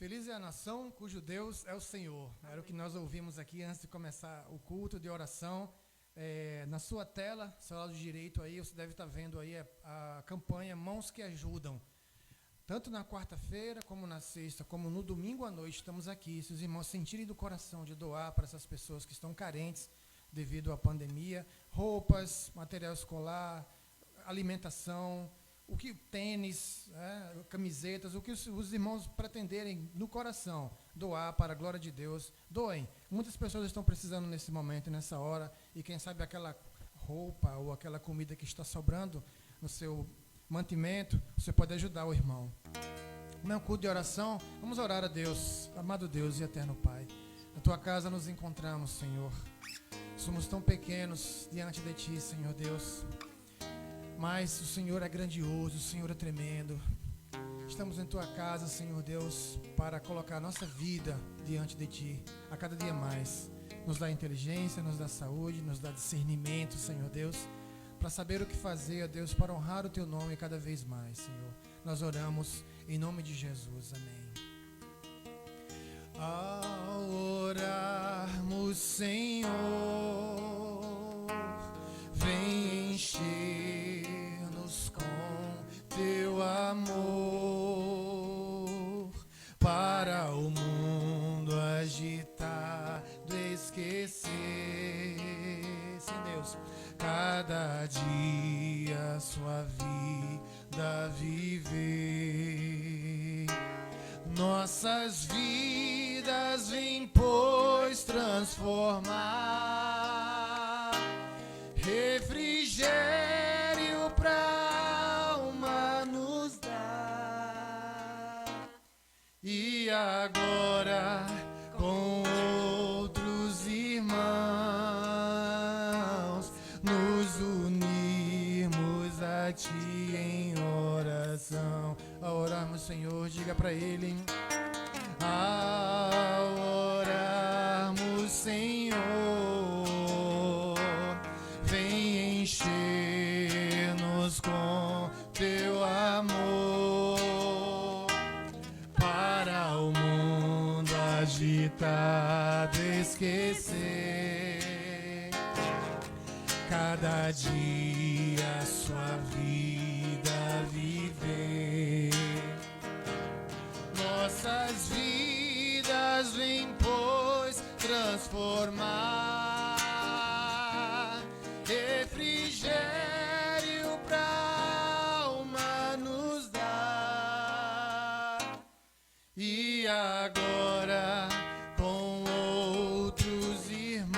Feliz é a nação cujo Deus é o Senhor. Era o que nós ouvimos aqui antes de começar o culto de oração. Na sua tela, seu lado direito aí, você deve estar vendo aí a campanha Mãos que Ajudam. Tanto na quarta-feira, como na sexta, como no domingo à noite, estamos aqui. Se os irmãos sentirem do coração de doar para essas pessoas que estão carentes devido à pandemia, roupas, material escolar, alimentação, tênis, camisetas, o que os irmãos pretenderem no coração doar para a glória de Deus, doem. Muitas pessoas estão precisando nesse momento, nessa hora, e quem sabe aquela roupa ou aquela comida que está sobrando no seu mantimento, você pode ajudar o irmão. No meu culto de oração, vamos orar a Deus, amado Deus e eterno Pai. Na tua casa nos encontramos, Senhor. Somos tão pequenos diante de ti, Senhor Deus. Mas o Senhor é grandioso, o Senhor é tremendo. Estamos em tua casa, Senhor Deus, para colocar a nossa vida diante de ti a cada dia mais. Nos dá inteligência, nos dá saúde, nos dá discernimento, Senhor Deus, para saber o que fazer, ó Deus, para honrar o teu nome cada vez mais, Senhor. Nós oramos em nome de Jesus. Amém. Ao orarmos, Senhor, vem encher-nos com teu amor, para o mundo agitado esquecer, sim, Deus, cada dia sua vida viver. Nossas vidas vem, pois, transformar, refrigério pra alma nos dar. E agora com outros irmãos nos unirmos a ti em oração. Ao orarmos, Senhor, diga para ele. Ao orarmos, Senhor, vem encher-nos com teu amor, para o mundo agitado esquecer, cada dia sua vida viver. Nossas vidas vem, pois, transformar, refrigério pra alma nos dar. E agora com outros irmãos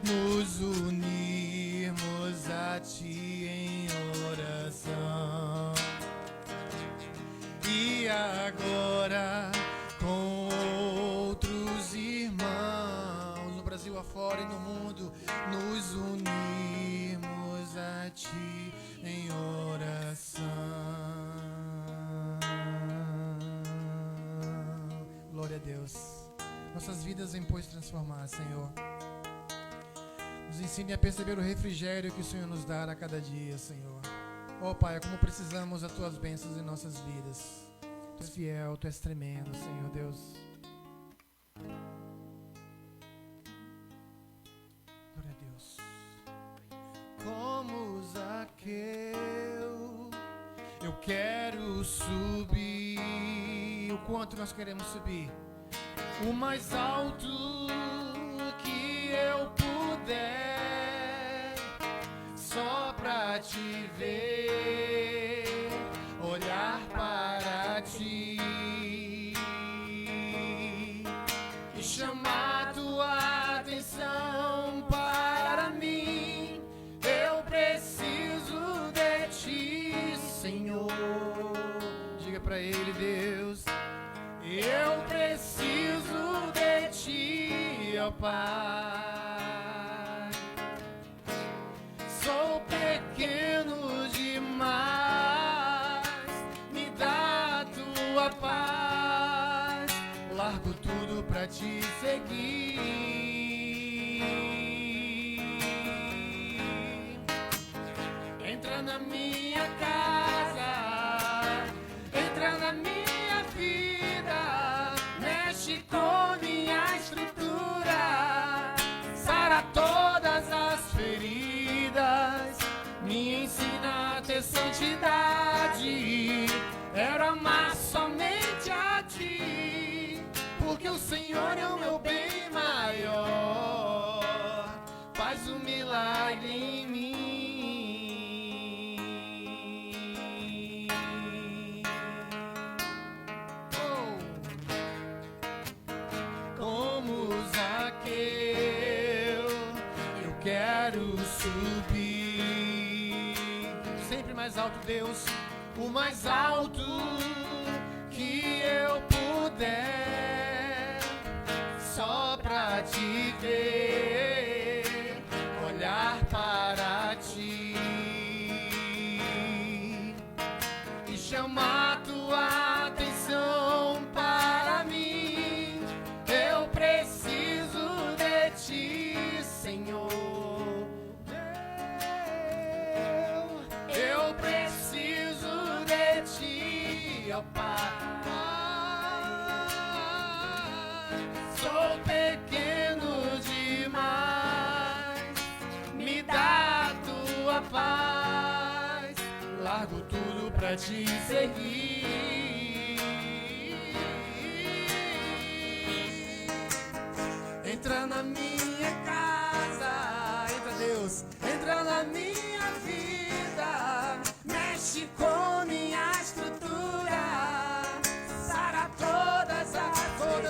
nos unirmos a ti em oração. E agora com outros irmãos no Brasil afora e no mundo nos unirmos a ti em oração. Glória a Deus. Nossas vidas vem, pois, transformar, Senhor. Nos ensine a perceber o refrigério que o Senhor nos dá a cada dia, Senhor. Ó Pai, como precisamos das tuas bênçãos em nossas vidas. Tu és fiel, tu és tremendo, Senhor Deus. Glória a Deus. Como Zaqueu, eu quero subir. O quanto nós queremos subir? O mais alto que eu puder, só pra te ver, olhar para ti e chamar tua atenção para mim. Eu preciso de ti, Senhor. Diga pra ele, Deus, eu preciso de ti, ó Pai. Sou pequeno demais, me dá a tua paz. Largo tudo pra te seguir. Entra na minha casa, entra na minha santidade, quero amar somente a ti, porque o Senhor é o meu bem maior, faz um milagre em mim. Oh. Como Zaqueu, eu quero subir sempre mais alto, Deus, o mais alto que eu puder, só pra te ver, olhar para ti e chamar tua atenção para mim. Eu preciso de ti, Senhor. Eu preciso de ti, ó Pai. Sou pequeno demais, me dá tua paz. Largo tudo pra te seguir. Entra na minha casa, entra Deus, entra na minha vida, mexe com minha estrutura, sara todas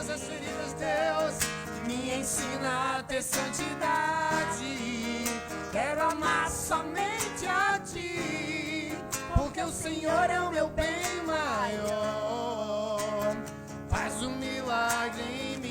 as feridas, Deus, me ensina a ter santidade, quero amar somente a ti, porque o Senhor é o meu bem maior, faz um milagre em mim.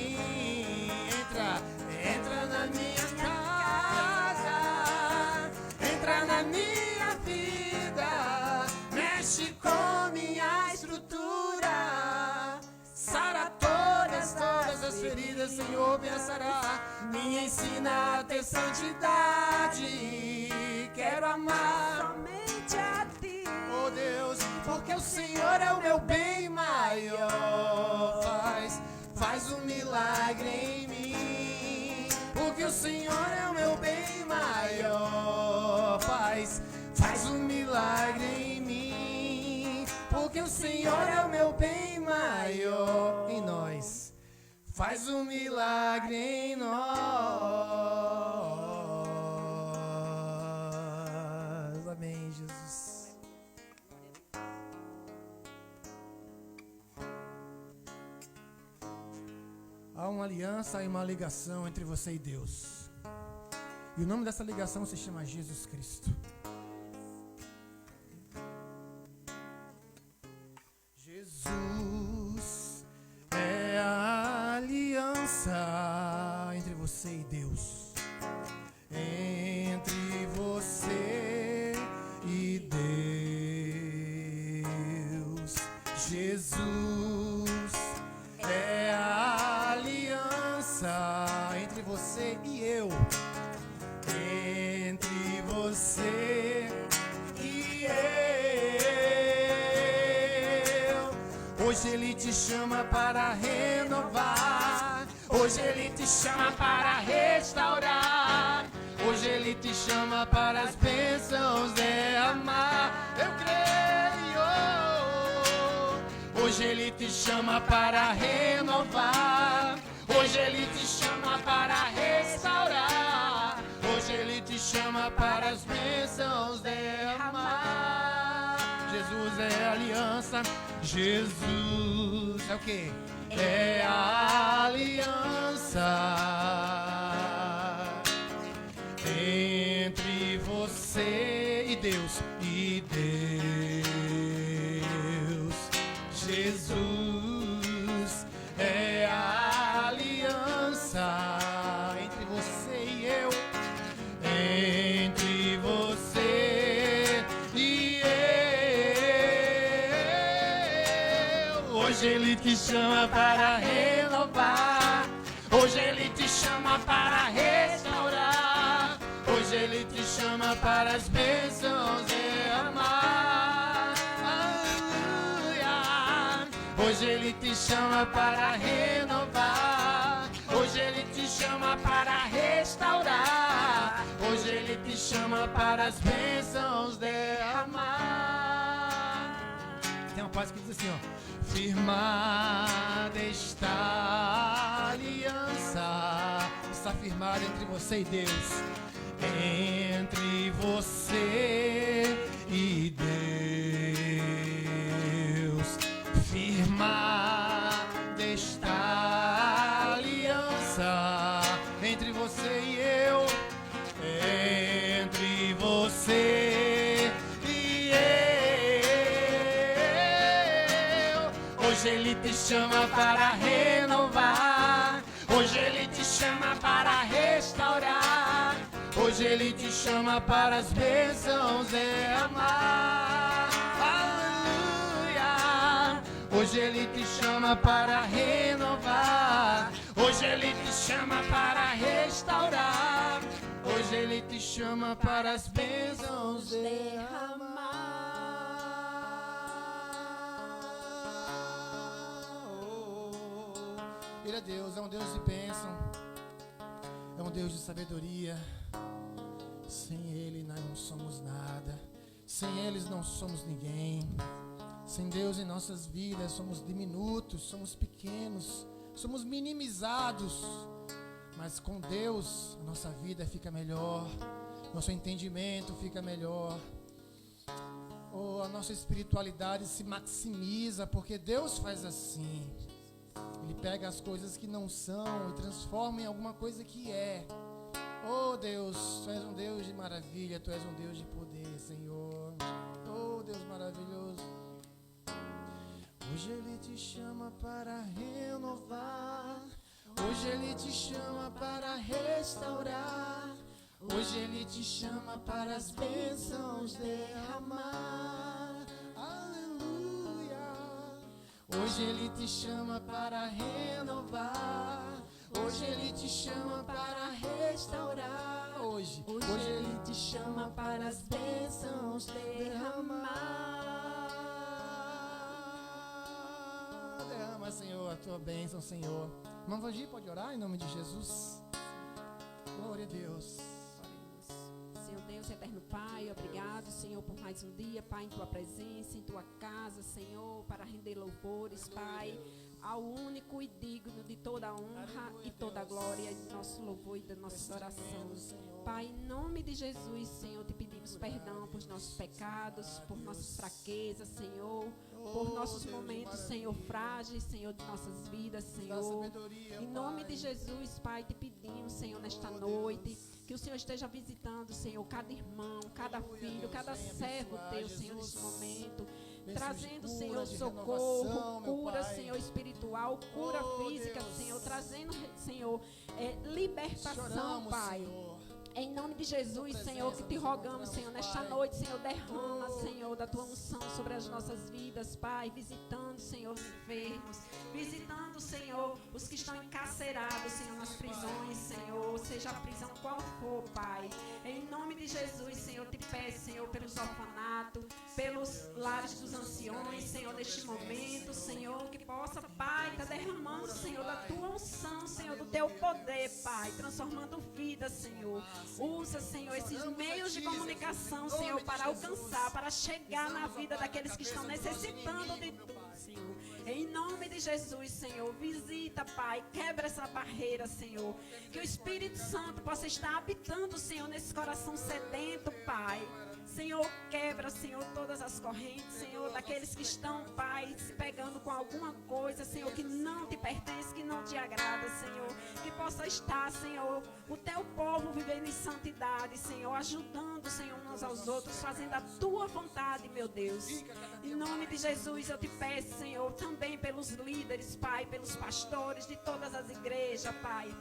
Entra na minha casa, entra na minha vida, mexe com minha estrutura, sara todas as feridas, Senhor, venha sarar, me ensina a ter santidade, quero amar somente a ti, oh Deus, porque o Senhor é o meu bem maior, faz um milagre em mim, porque o Senhor é o meu bem maior, faz um milagre em mim, porque o Senhor é o meu bem maior em nós, faz um milagre em nós. Amém, Jesus. Há uma aliança e uma ligação entre você e Deus. E o nome dessa ligação se chama Jesus Cristo. Jesus é a aliança entre você e Deus. Entre você e Deus. Jesus é a aliança entre você e eu. Entre você e eu. Hoje Ele te chama para renovar. Hoje Ele te chama para restaurar. Hoje Ele te chama para as bênçãos derramar. Eu creio. Hoje Ele te chama para renovar. Hoje Ele te chama para restaurar. Hoje Ele te chama para as bênçãos derramar. Jesus é a aliança. Jesus é o quê? É a aliança entre você e Deus. E Deus. Jesus é a aliança entre você e eu. Entre você e eu. Hoje Ele te chama para renovar. Hoje Ele te chama para restaurar. Hoje Ele te chama para as bênçãos derramar. Aleluia. Hoje Ele te chama para renovar. Hoje Ele te chama para restaurar. Hoje Ele te chama para as bênçãos derramar. Tem uma parte que diz assim, ó: firmada está a aliança. Está firmada entre você e Deus. Entre você e Deus. Firmada está a aliança entre você e eu. Entre você e eu. Hoje Ele te chama para renovar. Hoje Ele te chama para restaurar. Hoje Ele te chama para as bênçãos derramar. Aleluia. Hoje Ele te chama para renovar. Hoje Ele te chama para restaurar. Hoje Ele te chama para as bênçãos derramar. Ele é Deus, é um Deus de bênção. É um Deus de sabedoria. Sem Ele nós não somos nada. Sem eles não somos ninguém. Sem Deus em nossas vidas somos diminutos, somos pequenos, somos minimizados. Mas com Deus a nossa vida fica melhor, nosso entendimento fica melhor. A nossa espiritualidade se maximiza, porque Deus faz assim. Ele pega as coisas que não são e transforma em alguma coisa que é. Oh Deus, Tu és um Deus de maravilha, Tu és um Deus de poder, Senhor. Oh Deus maravilhoso. Hoje Ele te chama para renovar. Hoje Ele te chama para restaurar. Hoje Ele te chama para as bênçãos derramar. Aleluia. Hoje Ele te chama para renovar. Hoje Ele te chama para restaurar. Hoje Ele te chama para as bênçãos derramar. Derrama, Senhor, a Tua bênção, Senhor. Irmão Vangi, pode orar em nome de Jesus? Glória a Deus. Senhor Deus, eterno Pai, obrigado, Senhor, por mais um dia, Pai, em Tua presença, em Tua casa, Senhor, para render louvores, Pai, ao único e digno de toda a honra e toda a glória de nosso louvor e da nossa oração. Pai, em nome de Jesus, Senhor, te pedimos perdão por nossos pecados, por nossas fraquezas, Senhor, por nossos momentos, Senhor, frágeis, Senhor, de nossas vidas, Senhor. Em nome de Jesus, Pai, te pedimos, Senhor, nesta noite, que o Senhor esteja visitando, Senhor, cada irmão, cada filho, cada servo Teu, Senhor, neste momento, trazendo, Senhor, socorro, cura, Senhor, espiritual, cura física, Senhor, trazendo, Senhor, libertação, Pai. Em nome de Jesus, Senhor, que te rogamos, Senhor, nesta noite, Senhor, derrama, Senhor, da Tua unção sobre as nossas vidas, Pai, visitando, Senhor, os enfermos, visitando, Senhor, os que estão encarcerados, Senhor, nas prisões, Senhor, seja a prisão qual for, Pai. Em nome de Jesus, Senhor, te peço, Senhor, pelos orfanatos, pelos lares dos anciões, Senhor, neste momento, Senhor, que possa, Pai, estar derramando, Senhor, da Tua unção, Senhor, do Teu poder, Pai, transformando vidas, Senhor. Usa, Senhor, esses meios de comunicação, Senhor, para alcançar, para chegar na vida daqueles que estão necessitando de Tu, Senhor. Em nome de Jesus, Senhor, visita, Pai, quebra essa barreira, Senhor. Que o Espírito Santo possa estar habitando, Senhor, nesse coração sedento, Pai. Senhor, quebra, Senhor, todas as correntes, Senhor, daqueles que estão, Pai, se pegando com alguma coisa, Senhor, que não te pertence, que não te agrada, Senhor. Que possa estar, Senhor, o Teu povo vivendo em santidade, Senhor, ajudando, Senhor, uns aos outros, fazendo a Tua vontade, meu Deus. Em nome de Jesus, eu te peço, Senhor, também pelos líderes, Pai, pelos pastores de todas as igrejas, Pai.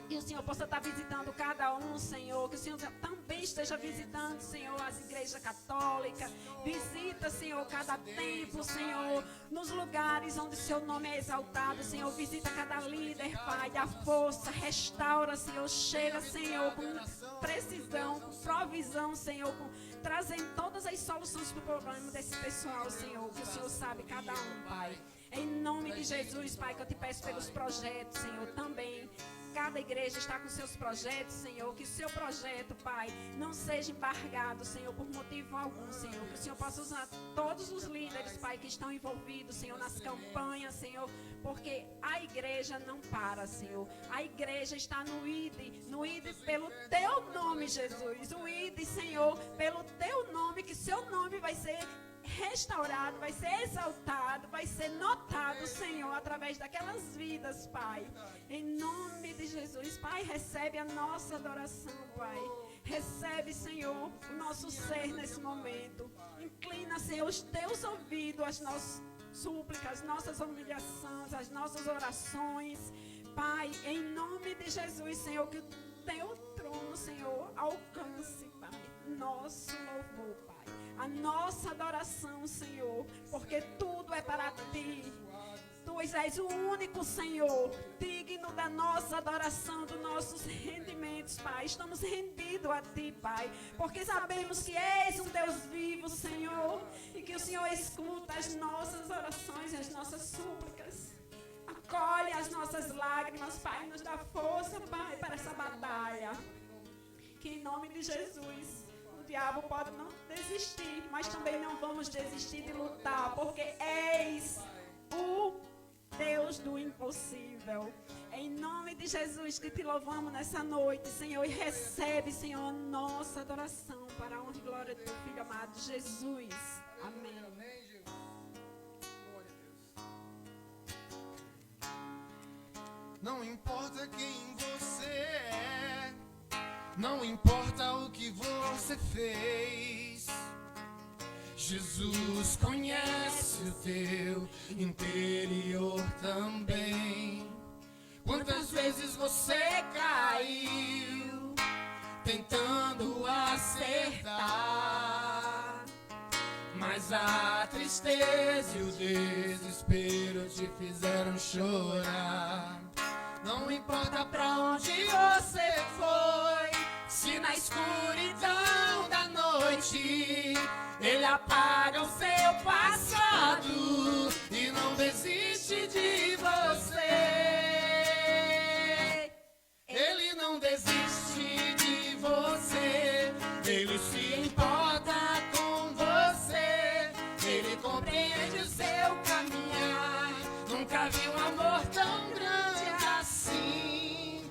Que o Senhor possa estar visitando cada um, Senhor. Que o Senhor também esteja visitando, Senhor, as igrejas católicas. Visita, Senhor, cada templo, Senhor, nos lugares onde o Seu nome é exaltado, Senhor. Visita cada líder, Pai, dá força, restaura, Senhor. Chega, Senhor, com precisão, com provisão, Senhor, trazendo todas as soluções para o problema desse pessoal, Senhor. Que o Senhor sabe cada um, Pai. Em nome de Jesus, Pai, que eu te peço pelos projetos, Senhor, também. cada igreja está com seus projetos, Senhor, que o seu projeto, Pai, não seja embargado, Senhor, por motivo algum, Senhor, que o Senhor possa usar todos os líderes, Pai, que estão envolvidos, Senhor, nas campanhas, Senhor, porque a igreja não para, Senhor, a igreja está no ID pelo teu nome, Jesus, o ID, Senhor, pelo teu nome, que seu nome vai ser restaurado, vai ser exaltado, vai ser notado, Senhor, através daquelas vidas, Pai. Em nome de Jesus, Pai, recebe a nossa adoração, Pai. Recebe, Senhor, o nosso ser nesse momento. Inclina, Senhor, os teus ouvidos às nossas súplicas, às nossas humilhações, às nossas orações. Pai, em nome de Jesus, Senhor, que o teu trono, Senhor, alcance, Pai, nosso louvor, Pai. A nossa adoração, Senhor, porque tudo é para ti. Tu és o único, Senhor, digno da nossa adoração, dos nossos rendimentos, Pai. Estamos rendidos a ti, Pai, porque sabemos que és um Deus vivo, Senhor, e que o Senhor escuta as nossas orações e as nossas súplicas. Acolhe as nossas lágrimas, Pai, nos dá força, Pai, para essa batalha. Que em nome de Jesus, o diabo pode não desistir, mas também não vamos desistir de lutar, porque és o Deus do impossível. É em nome de Jesus que te louvamos nessa noite, Senhor, e recebe, Senhor, a nossa adoração para a honra e glória do teu Filho amado Jesus. Amém. Não importa quem você é, não importa o que você fez, Jesus conhece o teu interior também. Quantas vezes você caiu tentando acertar, mas a tristeza e o desespero te fizeram chorar. Não importa pra onde você foi, se na escuridão da noite Ele apaga o seu passado e não desiste de você. Ele não desiste de você, Ele se importa com você, Ele compreende o seu caminhar. Nunca vi um amor tão grande assim.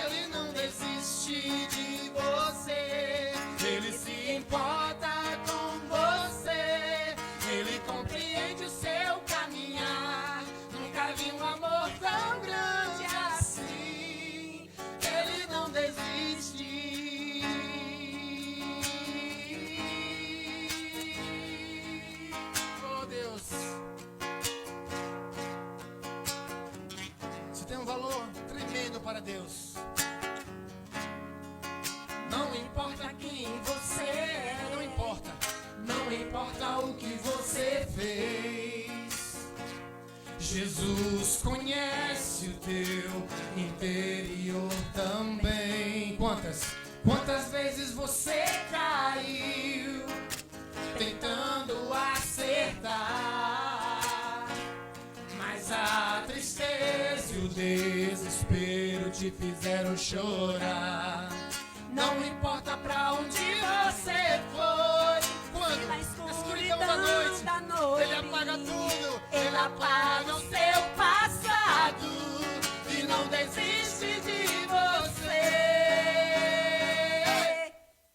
Ele não desiste de você, Ele se importa com você, Ele compreende o seu caminhar. Nunca vi um amor tão grande assim. Ele não desiste. Oh Deus, você tem um valor tremendo para Deus. Não importa quem você é, não importa o que você fez, Jesus conhece o teu interior também. Quantas vezes você caiu tentando acertar, mas a tristeza e o desespero te fizeram chorar. Não importa pra onde você foi, quando na escuridão da noite Ele apaga tudo, Ele apaga o seu passado e não desiste de você.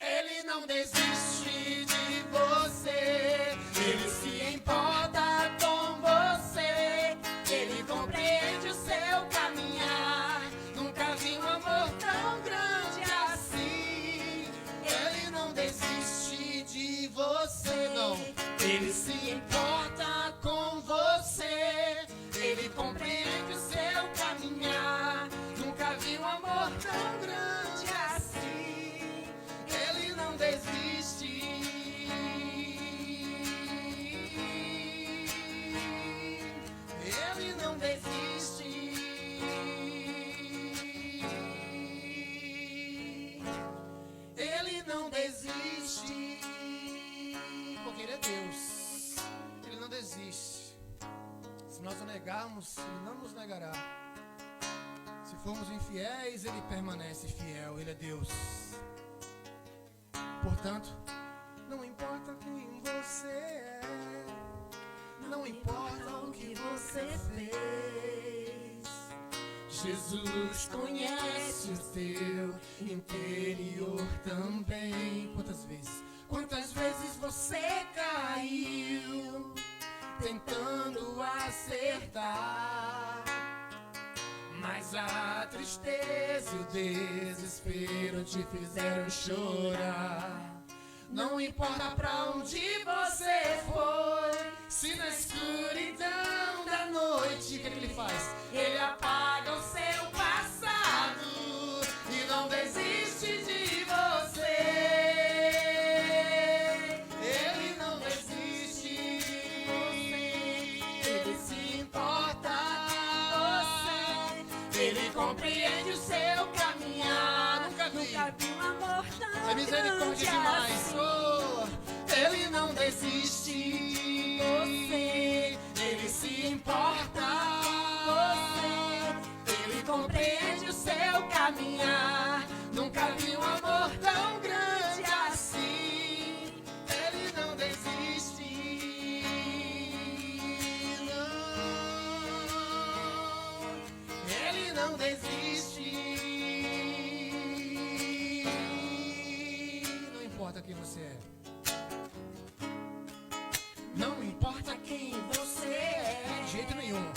Ele não desiste de você, Ele se importa com você, Ele compreende o seu caminhar. Nunca vi um amor tão grande assim. Ele não desiste de você, não. Ele se importa com você, Ele compreende o seu caminhar. Nunca vi um amor tão grande assim. Ele não desiste. Ele não desiste. Ele não desiste. Porque Ele é Deus. Ele não desiste. Se nós o negarmos, Ele não nos negará. Se Fomos infiéis, Ele permanece fiel, Ele é Deus. Portanto, não importa quem você é, não importa o que você fez, Jesus conhece o teu interior também. Quantas vezes você caiu tentando acertar, mas a tristeza e o desespero te fizeram chorar. Não importa pra onde você foi, se na escuridão da noite, o que ele faz? Ele apaga o seu passado e não desiste de você. Ele não desiste de você. Ele se importa com você. Ele compreende o seu caminhar. Nunca vi um amor tão É misericórdia demais. Ele não desiste de você. Ele se importa com você. Ele compreende o seu caminhar. Nunca vi um amor tão grande assim. Ele não desiste. Não. Ele não desiste. Não importa quem você é. Não importa quem você é, de jeito nenhum.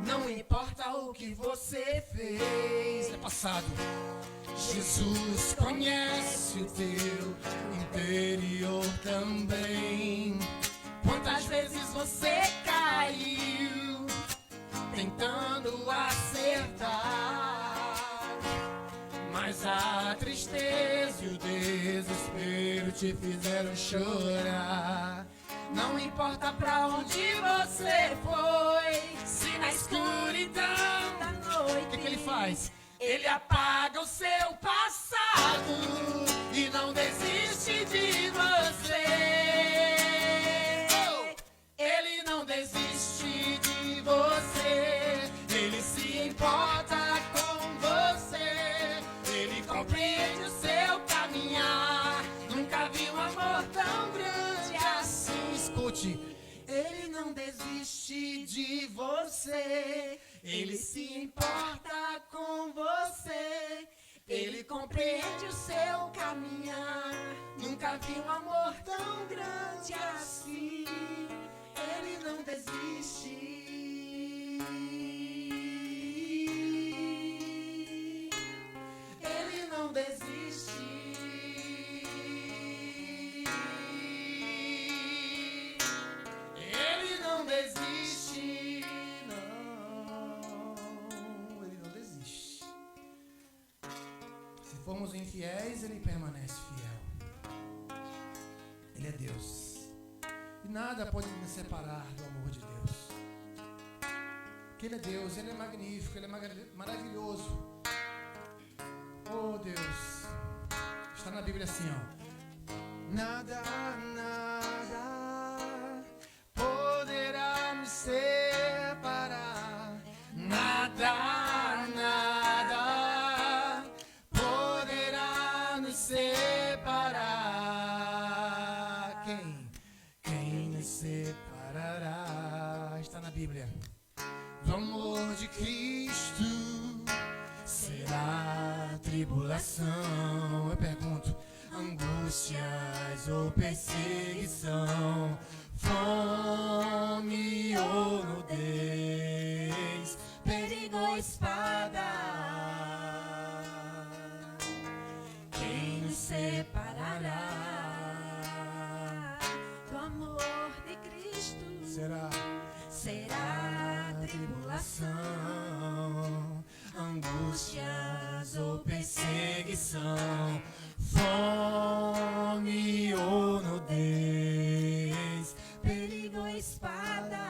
Não importa o que você fez, é passado. Jesus conhece o teu interior também. Quantas vezes você caiu tentando acertar, mas a tristeza e o desespero te fizeram chorar. Não importa pra onde você foi, se na escuridão da noite, o que ele faz? Ele apaga o seu passado e não desiste de você. Ele não desiste de você. Ele se importa com você. Ele compreende o seu caminhar. Nunca vi um amor tão grande assim. Escute, ele não desiste de você. Ele se importa com você. Ele compreende o seu caminhar. Nunca vi um amor tão grande assim. Ele não desiste. Ele não desiste. Ele não desiste. Não, ele não desiste. Se formos infiéis, ele permanece fiel. Ele é Deus. E nada pode nos separar do amor de Deus. Porque Ele é Deus, Ele é magnífico, Ele é maravilhoso. Oh Deus, está na Bíblia assim, ó. Nada, nada poderá me separar. Nada, nada poderá nos separar. Quem nos separará? Está na Bíblia. Do amor de Cristo será tribulação. Eu pergunto, angústias ou perseguição, fome ou nudez, perigo ou espada. Quem nos separará do amor de Cristo? Será tribulação, angústias ou perseguição, fome ou nudez, perigo ou espada.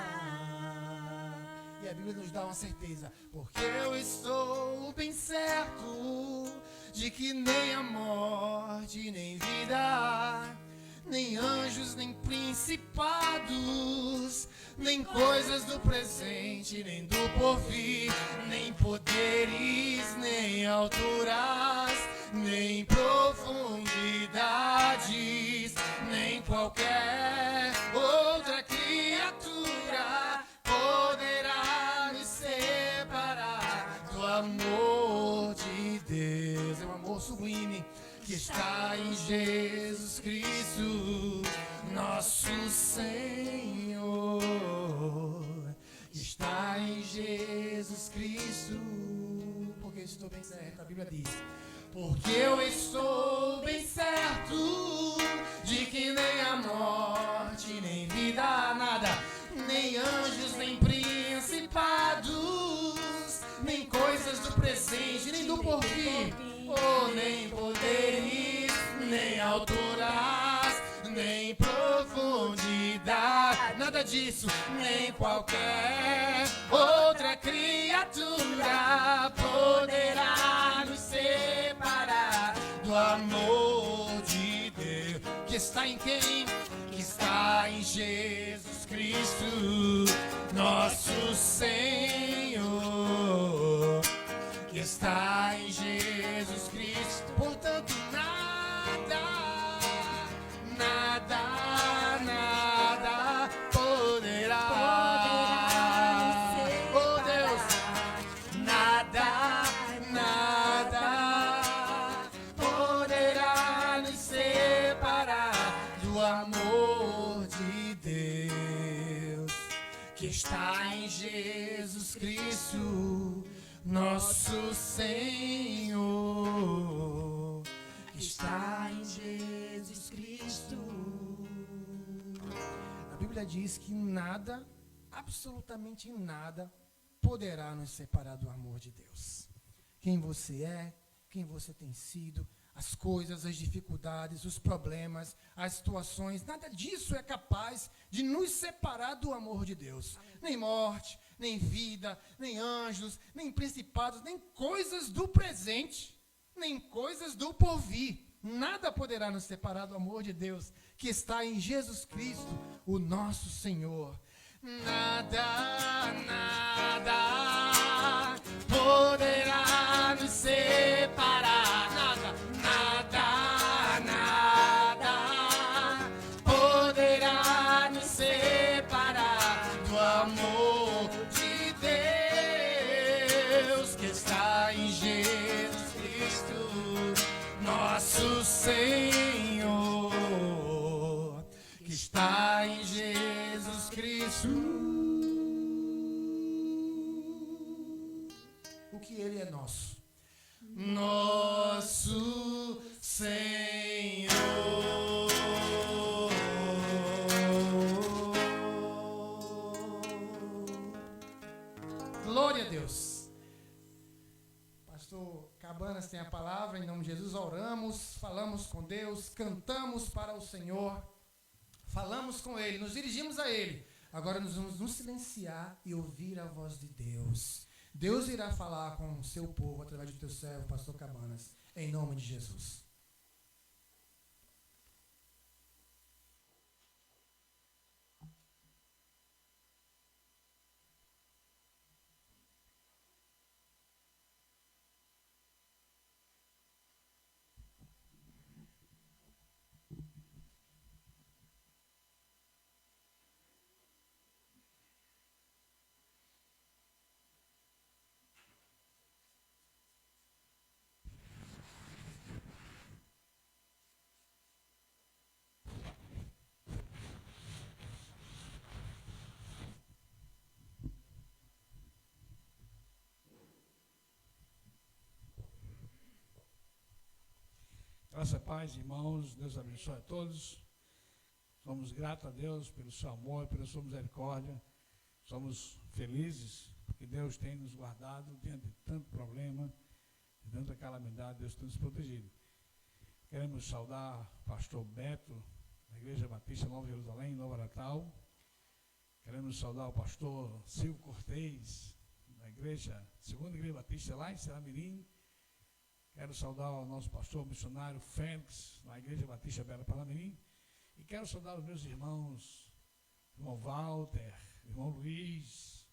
E a Bíblia nos dá uma certeza, porque eu estou bem certo de que nem a morte nem vida, nem anjos, nem principados, nem coisas do presente, nem do porvir, nem poderes, nem alturas, nem profundidades, nem qualquer outra criatura poderá me separar do amor de Deus. É um amor sublime que está em Jesus Cristo, nosso Senhor. Que está em Jesus Cristo. Porque eu estou bem certo, a Bíblia diz: porque eu estou bem certo de que nem a morte, nem vida, nada, nem anjos, nem principados, nem coisas do presente, nem do porvir, nem poderes, nem alturas, nem profundidade, nada disso, nem qualquer outra criatura poderá nos separar do amor de Deus. Que está em quem? Que está em Jesus Cristo, nosso Senhor. Que está em Jesus Cristo. Portanto, nada poderá, oh Deus, nada poderá nos separar do amor de Deus, que está em Jesus Cristo, nosso Senhor. Que está em Jesus Cristo. A Bíblia diz que nada, absolutamente nada, poderá nos separar do amor de Deus. Quem você é, quem você tem sido, as coisas, as dificuldades, os problemas, as situações, nada disso é capaz de nos separar do amor de Deus. Nem morte, nem vida, nem anjos, nem principados, nem coisas do presente, nem coisas do porvir. Nada poderá nos separar do amor de Deus, que está em Jesus Cristo, o nosso Senhor. Nada poderá nos separar. Nada poderá nos separar do amor de Deus, que está em Jesus Cristo, nosso Senhor. Que está em Jesus Cristo. O que Ele é nosso? Nosso Senhor. Glória a Deus. Pastor Cabanas tem a palavra, em nome de Jesus oramos, falamos com Deus, cantamos para o Senhor, falamos com Ele, nos dirigimos a Ele. Agora nós vamos nos silenciar e ouvir a voz de Deus. Deus irá falar com o seu povo através do teu servo, Pastor Cabanas, em nome de Jesus. Graça e paz, irmãos, Deus abençoe a todos. Somos gratos a Deus pelo seu amor, pela sua misericórdia. Somos felizes porque Deus tem nos guardado diante de tanto problema, de tanta calamidade. Deus tem nos protegido. Queremos saudar o pastor Beto, da Igreja Batista Nova Jerusalém, Nova Natal. Queremos saudar o pastor Silvio Cortez, da Segunda Igreja Batista, lá em Seramirim. Quero saudar o nosso pastor missionário Félix, na Igreja Batista Bela Palamirim. E quero saudar os meus irmãos, o irmão Walter, o irmão Luiz,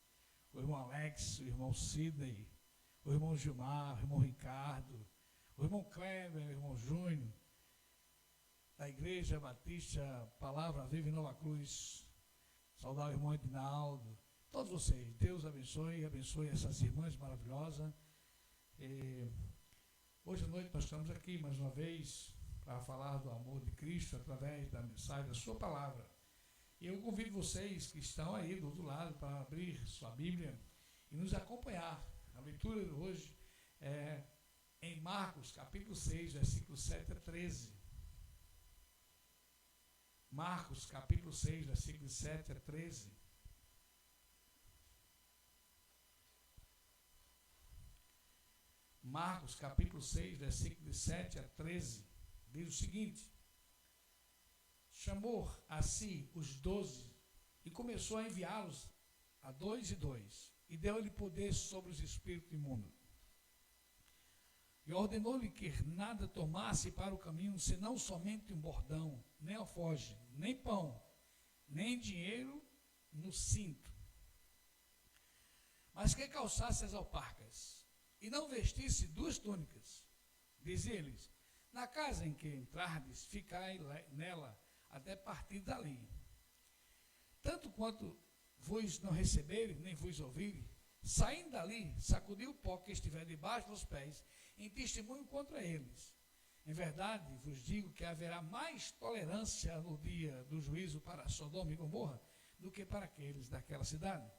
o irmão Alex, o irmão Sidney, o irmão Gilmar, o irmão Ricardo, o irmão Kleber, o irmão Júnior, da Igreja Batista Palavra Viva em Nova Cruz. Saudar o irmão Edinaldo, todos vocês. Deus abençoe e abençoe essas irmãs maravilhosas. Hoje à noite nós estamos aqui mais uma vez para falar do amor de Cristo através da mensagem da sua palavra. E eu convido vocês que estão aí do outro lado para abrir sua Bíblia e nos acompanhar. A leitura de hoje é em Marcos, capítulo 6, versículos 7 a 13. Marcos, capítulo 6, versículos 7 a 13. Marcos, capítulo 6, versículos 7 a 13, diz o seguinte: chamou a si os 12 e começou a enviá-los a 2 e 2, e deu-lhe poder sobre os espíritos imundos. E ordenou-lhe que nada tomasse para o caminho, senão somente um bordão, nem alforje, nem pão, nem dinheiro no cinto. Mas que calçasse as alparcas, e não vestisse 2 túnicas. Dizia-lhes: na casa em que entrardes, ficai nela até partir dali. Tanto quanto vos não receberem, nem vos ouvirem, saindo dali, sacudiu o pó que estiver debaixo dos pés, em testemunho contra eles. Em verdade, vos digo que haverá mais tolerância no dia do juízo para Sodoma e Gomorra do que para aqueles daquela cidade.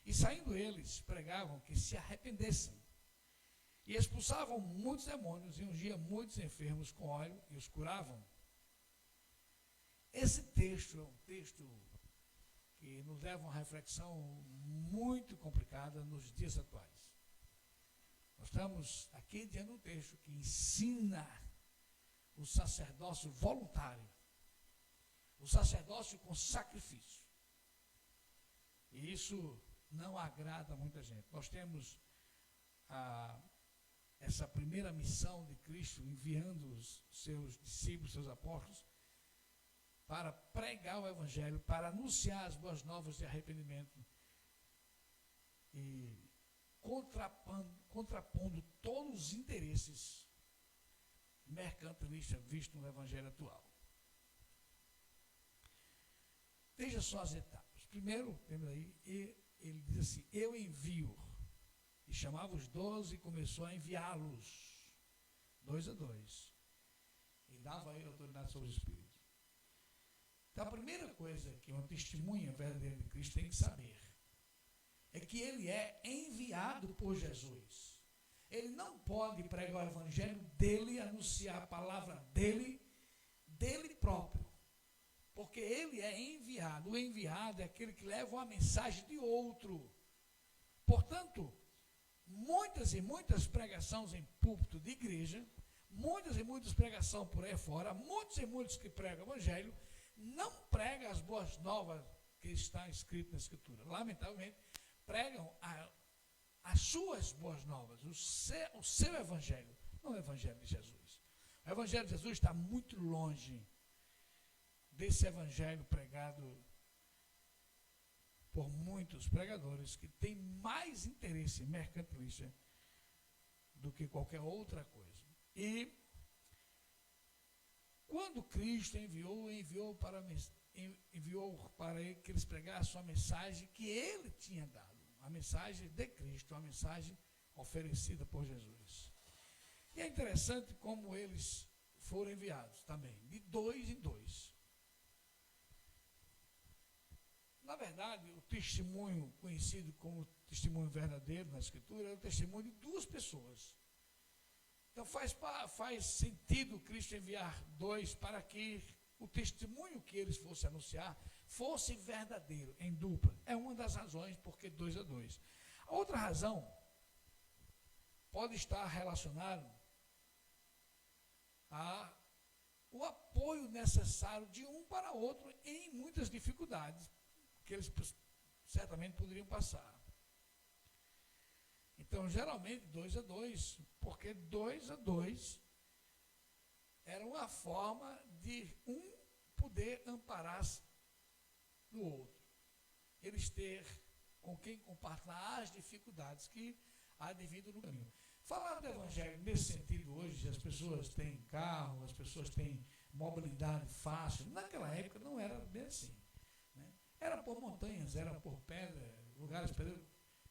E saindo eles, pregavam que se arrependessem. E expulsavam muitos demônios e ungiam muitos enfermos com óleo e os curavam. Esse texto é um texto que nos leva a uma reflexão muito complicada nos dias atuais. Nós estamos aqui diante de um texto que ensina o sacerdócio voluntário, o sacerdócio com sacrifício. E isso não agrada a muita gente. Nós temos essa primeira missão de Cristo, enviando os seus discípulos, seus apóstolos, para pregar o Evangelho, para anunciar as boas novas de arrependimento e contrapondo todos os interesses mercantilistas vistos no Evangelho atual. Veja só as etapas. Primeiro, temos aí, ele diz assim: eu envio. E chamava os 12 e começou a enviá-los, 2 a 2. E dava a ele autoridade sobre o Espírito. Então, a primeira coisa que uma testemunha verdadeira de Cristo tem que saber é que ele é enviado por Jesus. Ele não pode pregar o Evangelho dele, anunciar a palavra dele próprio. Porque ele é enviado. O enviado é aquele que leva uma mensagem de outro. Portanto, muitas e muitas pregações em púlpito de igreja, muitas e muitas pregações por aí fora, muitos e muitos que pregam o Evangelho, não pregam as boas novas que está escrito na Escritura. Lamentavelmente, pregam as suas boas novas, o seu Evangelho, não o Evangelho de Jesus. O Evangelho de Jesus está muito longe desse Evangelho pregado por muitos pregadores que têm mais interesse mercantilista do que qualquer outra coisa. E quando Cristo enviou para que eles pregassem a mensagem que ele tinha dado, a mensagem de Cristo, a mensagem oferecida por Jesus. E é interessante como eles foram enviados também, de 2 em 2. Na verdade, o testemunho conhecido como testemunho verdadeiro na Escritura é o testemunho de 2 pessoas. Então faz sentido Cristo enviar 2 para que o testemunho que eles fossem anunciar fosse verdadeiro, em dupla. É uma das razões porque 2 a 2. A outra razão pode estar relacionada ao apoio necessário de um para outro em muitas dificuldades que eles certamente poderiam passar. Então, geralmente, 2 a 2, porque 2 a 2 era uma forma de um poder amparar-se no outro. Eles ter com quem compartilhar as dificuldades que há de vir no caminho. Falar do evangelho nesse sentido hoje, as pessoas têm carro, as pessoas têm mobilidade fácil. Naquela época não era bem assim, né? Era por montanhas, era por pedra, lugares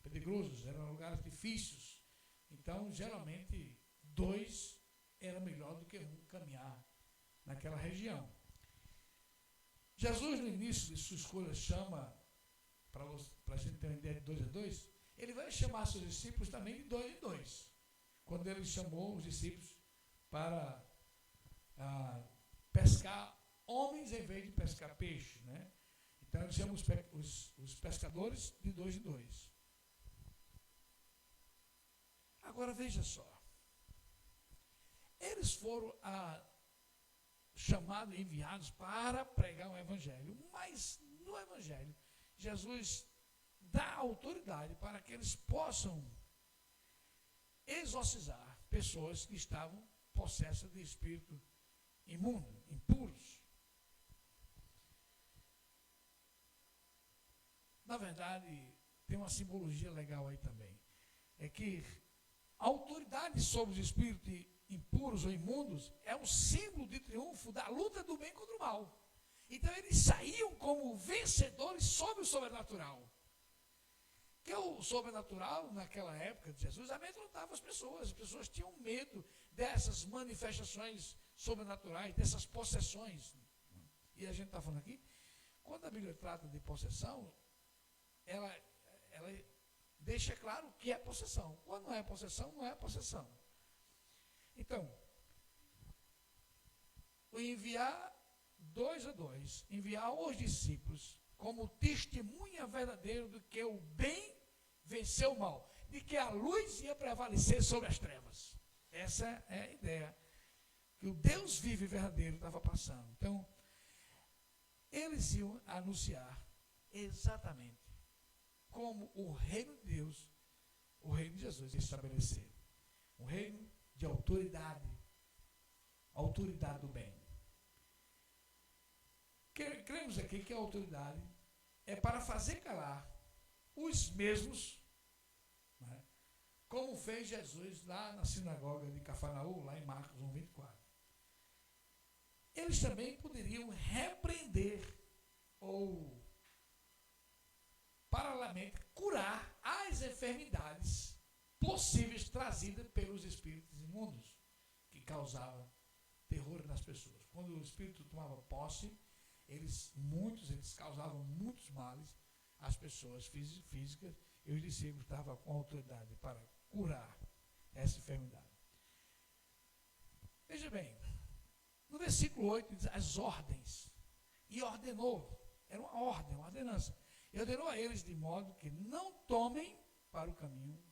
pedregosos, eram lugares difíceis. Então, geralmente, 2 era melhor do que 1 caminhar naquela região. Jesus, no início de sua escolha, chama, para a gente ter uma ideia de 2 a 2, ele vai chamar seus discípulos também de 2 em 2. Quando ele chamou os discípulos para pescar homens em vez de pescar peixe, né? Então ele chama os pescadores de 2 em 2. Agora veja só. Eles foram chamados, enviados para pregar o evangelho, mas no evangelho Jesus dá autoridade para que eles possam exorcizar pessoas que estavam possessas de espírito imundo, impuros. Na verdade, tem uma simbologia legal aí também. É que a autoridade sobre os espíritos impuros ou imundos é um símbolo de triunfo da luta do bem contra o mal. Então eles saíam como vencedores sobre o sobrenatural. Que o sobrenatural, naquela época de Jesus, amedrontava as pessoas tinham medo dessas manifestações sobrenaturais, dessas possessões. E a gente está falando aqui, quando a Bíblia trata de possessão, ela deixa claro que é possessão. Quando não é possessão, não é possessão. Então, o enviar 2 a 2, enviar os discípulos como testemunha verdadeira do que o bem venceu o mal, de que a luz ia prevalecer sobre as trevas. Essa é a ideia que o Deus vivo e verdadeiro estava passando. Então, eles iam anunciar exatamente como o reino de Deus, o reino de Jesus ia estabelecer. Um reino de autoridade, autoridade do bem. Cremos aqui que a autoridade é para fazer calar os mesmos, né, como fez Jesus lá na sinagoga de Cafarnaum, lá em Marcos 1:24. Eles também poderiam repreender ou, paralelamente, curar as enfermidades possíveis trazidas pelos espíritos imundos, que causavam terror nas pessoas. Quando o espírito tomava posse, eles causavam muitos males às pessoas físicas, e os discípulos estavam com autoridade para curar essa enfermidade. Veja bem, no versículo 8 diz as ordens, e ordenou, era uma ordem, uma ordenança, e ordenou a eles de modo que não tomem para o caminho,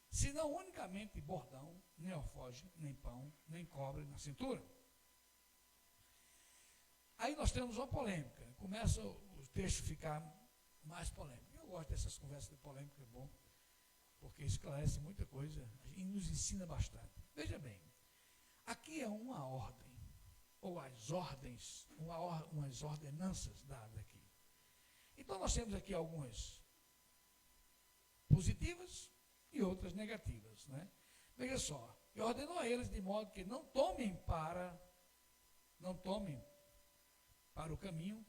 senão unicamente bordão, nem alforje, nem pão, nem cobre na cintura. Aí nós temos uma polêmica, começa o texto a ficar mais polêmico. Eu gosto dessas conversas de polêmica, é bom, porque esclarece muita coisa e nos ensina bastante. Veja bem, aqui é uma ordem, ou as ordens, umas ordenanças dadas aqui. Então nós temos aqui algumas positivas e outras negativas, né? Veja só, e ordenou a eles de modo que não tomem para o caminho,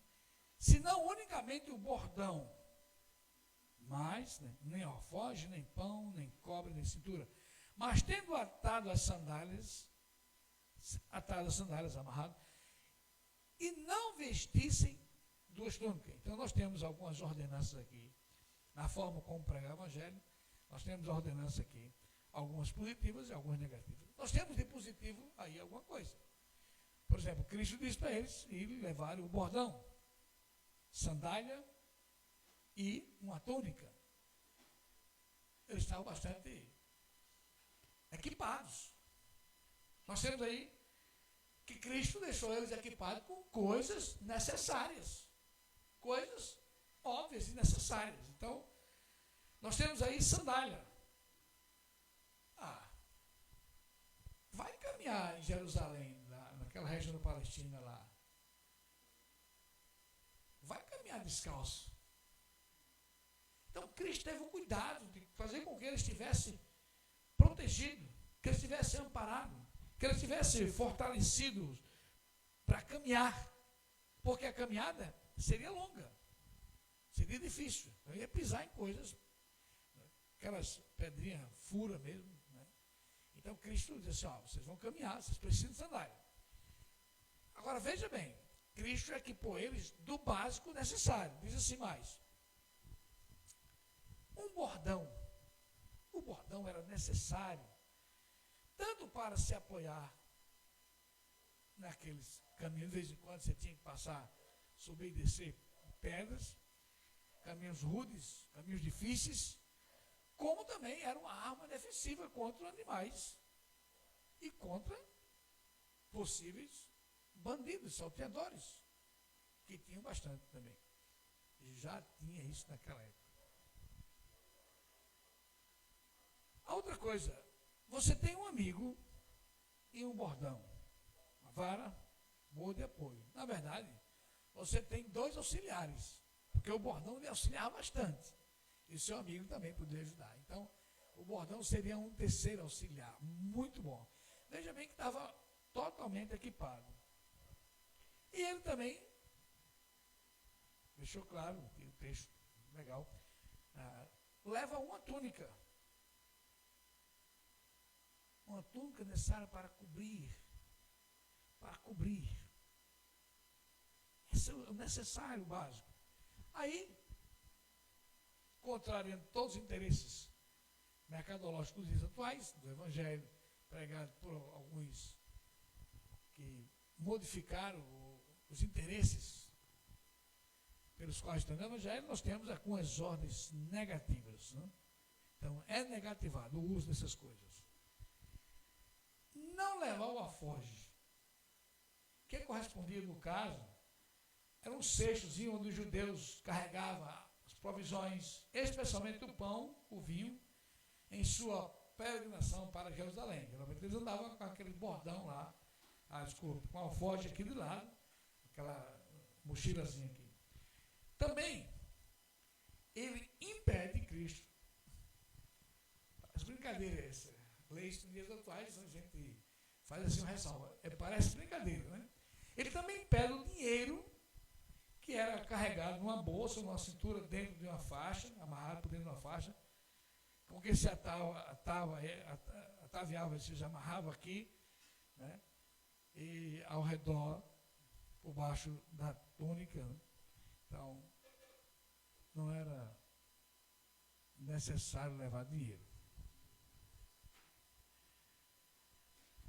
senão unicamente o bordão, mas nem alforje, nem pão, nem cobre, nem cintura, mas tendo atado as sandálias amarrado, e não vestissem 2 túnicas. Então nós temos algumas ordenanças aqui, na forma como pregar o evangelho, nós temos ordenanças aqui, algumas positivas e algumas negativas. Nós temos de positivo aí alguma coisa. Por exemplo, Cristo disse para eles irem levarem o bordão, sandália e uma túnica. Eles estavam bastante equipados. Nós temos aí que Cristo deixou eles equipados com coisas necessárias, coisas óbvias e necessárias. Então, nós temos aí sandália. Vai caminhar em Jerusalém, naquela região da Palestina lá. caminhar descalço. Então, Cristo teve o cuidado de fazer com que ele estivesse protegido, que ele estivesse amparado, que ele estivesse fortalecido para caminhar, porque a caminhada seria longa, seria difícil. Eu ia pisar em coisas, aquelas pedrinhas furas mesmo, né? Então, Cristo disse, vocês vão caminhar, vocês precisam de sandália. Agora, veja bem, Cristo equipou eles do básico necessário. Diz assim mais. O bordão era necessário tanto para se apoiar naqueles caminhos, de vez em quando você tinha que passar, subir e descer pedras, caminhos rudes, caminhos difíceis, como também era uma arma defensiva contra animais e contra possíveis bandidos, salteadores, que tinham bastante também. Já tinha isso naquela época. A outra coisa, você tem um amigo e um bordão, uma vara boa de apoio. Na verdade, você tem 2 auxiliares, porque o bordão lhe auxiliava bastante. E o seu amigo também poderia ajudar. Então, o bordão seria um terceiro auxiliar, muito bom. Veja bem que estava totalmente equipado. E ele também deixou claro, que o texto legal, leva uma túnica necessária para cobrir. Esse é o necessário básico. Aí, contrariando todos os interesses mercadológicos dos dias atuais, do Evangelho, pregado por alguns que modificaram os interesses pelos quais estão no Evangelho, nós temos algumas ordens negativas. Né? Então, é negativado o uso dessas coisas. Não levar o alforje. O que correspondia, no caso, era um cestozinho onde os judeus carregavam as provisões, especialmente o pão, o vinho, em sua peregrinação para Jerusalém. Geralmente eles andavam com aquele bordão lá, com a alforje aqui do lado, aquela mochilazinha aqui. Também, ele impede Cristo. As brincadeiras, leis nos dias atuais, a gente faz assim uma ressalva. Parece brincadeira, né? Ele também impede o dinheiro que era carregado numa bolsa, numa cintura, dentro de uma faixa, amarrado por dentro de uma faixa, com que se ataviava, se amarrava aqui, né? E ao redor, por baixo da túnica, né? Então, não era necessário levar dinheiro.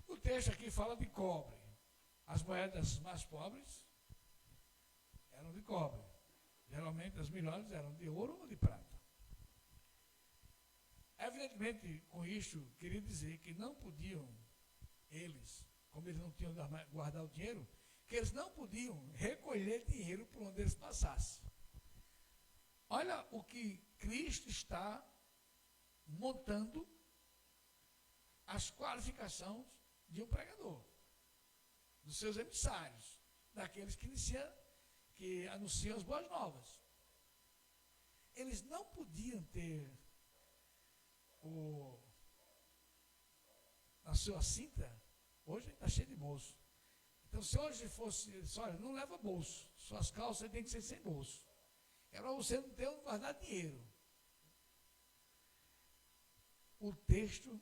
O texto aqui fala de cobre. As moedas mais pobres eram de cobre. Geralmente as melhores eram de ouro ou de prata. Evidentemente, com isso, queria dizer que não podiam eles, como eles não tinham guardar o dinheiro, que eles não podiam recolher dinheiro por onde eles passassem. Olha o que Cristo está montando as qualificações de um pregador, dos seus emissários, daqueles que anunciam as boas novas. Eles não podiam ter a sua cinta, hoje está cheio de bolso. Então, se hoje fosse, olha, não leva bolso, suas calças têm que ser sem bolso. É para você não ter onde guardar dinheiro. O texto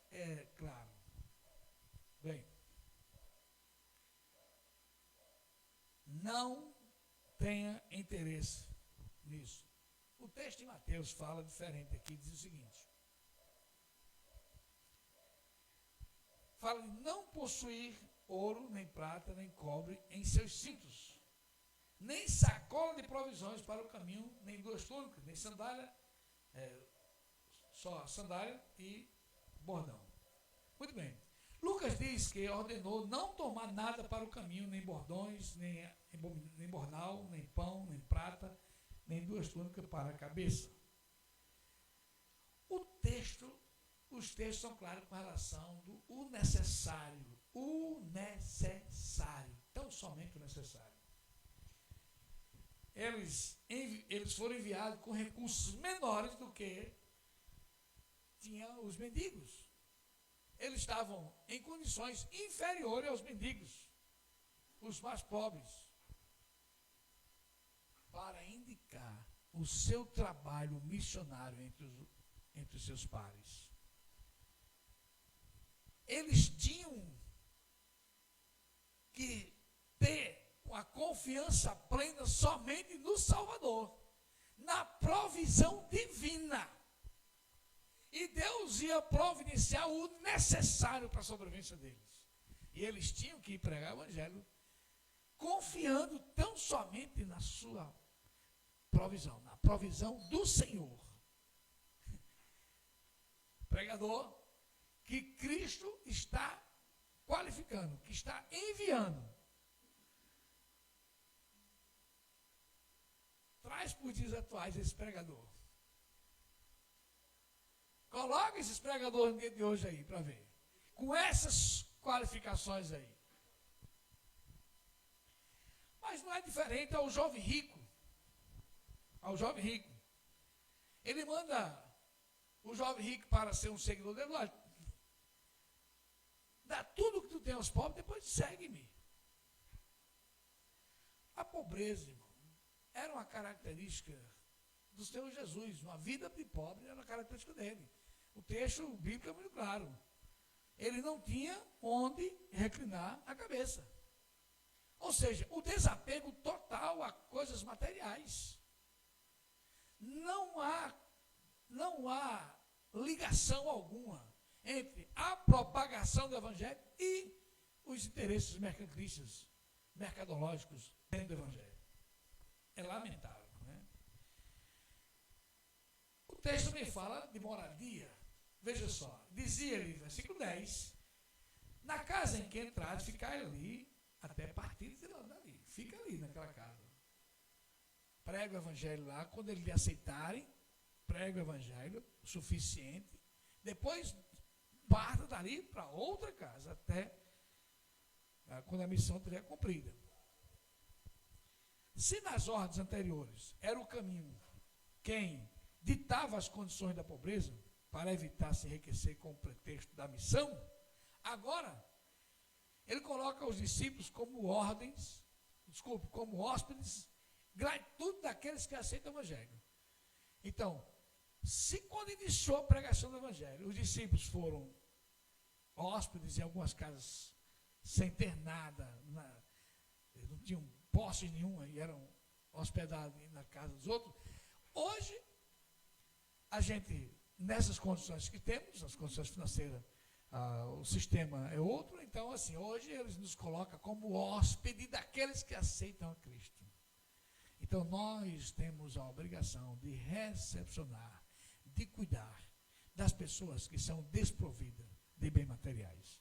é claro. Bem, não tenha interesse nisso. O texto de Mateus fala diferente aqui, diz o seguinte. Fala de não possuir ouro, nem prata, nem cobre em seus cintos, nem sacola de provisões para o caminho, nem 2 túnicas, nem sandália, só sandália e bordão. Muito bem. Lucas diz que ordenou não tomar nada para o caminho, nem bordões, nem bornal, nem pão, nem prata, nem 2 túnicas para a cabeça. Os textos são claros com relação do necessário, tão somente o necessário. eles foram enviados com recursos menores do que tinham os mendigos. Eles estavam em condições inferiores aos mendigos, os mais pobres, para indicar o seu trabalho missionário entre os seus pares. Eles tinham que ter a confiança plena somente no Salvador, na provisão divina. E Deus ia providenciar o necessário para a sobrevivência deles. E eles tinham que pregar o evangelho confiando tão somente na sua provisão, na provisão do Senhor. Pregador que Cristo está qualificando, que está enviando. Traz para os dias atuais esse pregador. Coloca esses pregadores no dia de hoje aí para ver. Com essas qualificações aí. Mas não é diferente ao jovem rico. Ao jovem rico. Ele manda o jovem rico para ser um seguidor dele. Olha, dá tudo que tu tem aos pobres, depois segue-me. A pobreza, irmão, era uma característica do Senhor Jesus. Uma vida de pobre era uma característica dele. O texto bíblico é muito claro. Ele não tinha onde reclinar a cabeça. Ou seja, o desapego total a coisas materiais. Não há ligação alguma entre a propagação do evangelho e os interesses mercantilistas, mercadológicos dentro do evangelho. É lamentável, né? O texto também fala de moradia. Veja só, dizia ali, versículo 10, na casa em que entrares, ficai ali até partir de lá dali. Fica ali naquela casa. Prega o evangelho lá, quando eles lhe aceitarem, prega o evangelho o suficiente, depois parta dali para outra casa, até quando a missão estiver cumprida. Se nas ordens anteriores era o caminho quem ditava as condições da pobreza, para evitar se enriquecer com o pretexto da missão, agora ele coloca os discípulos como hóspedes, gratuitos daqueles que aceitam o evangelho. Então, se quando iniciou a pregação do evangelho, os discípulos foram hóspedes em algumas casas sem ter nada, não tinham posse nenhuma e eram hospedados na casa dos outros, hoje a gente, nessas condições que temos, as condições financeiras, o sistema é outro, então assim, hoje eles nos colocam como hóspede daqueles que aceitam a Cristo. Então nós temos a obrigação de recepcionar, de cuidar das pessoas que são desprovidas de bens materiais.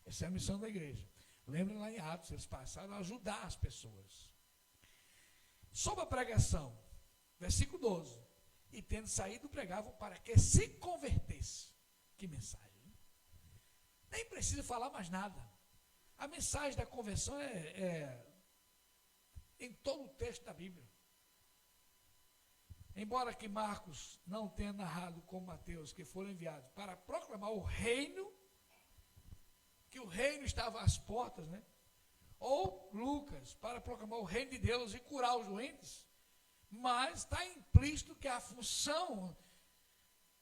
Essa é a missão da igreja. Lembra lá em Atos, eles passaram a ajudar as pessoas. Sobre a pregação, versículo 12. E tendo saído, pregavam para que se convertesse. Que mensagem, hein? Nem precisa falar mais nada. A mensagem da conversão é em todo o texto da Bíblia. Embora que Marcos não tenha narrado como Mateus, que foram enviados para proclamar o reino, que o reino estava às portas, né? Ou Lucas, para proclamar o reino de Deus e curar os doentes, mas está implícito que a função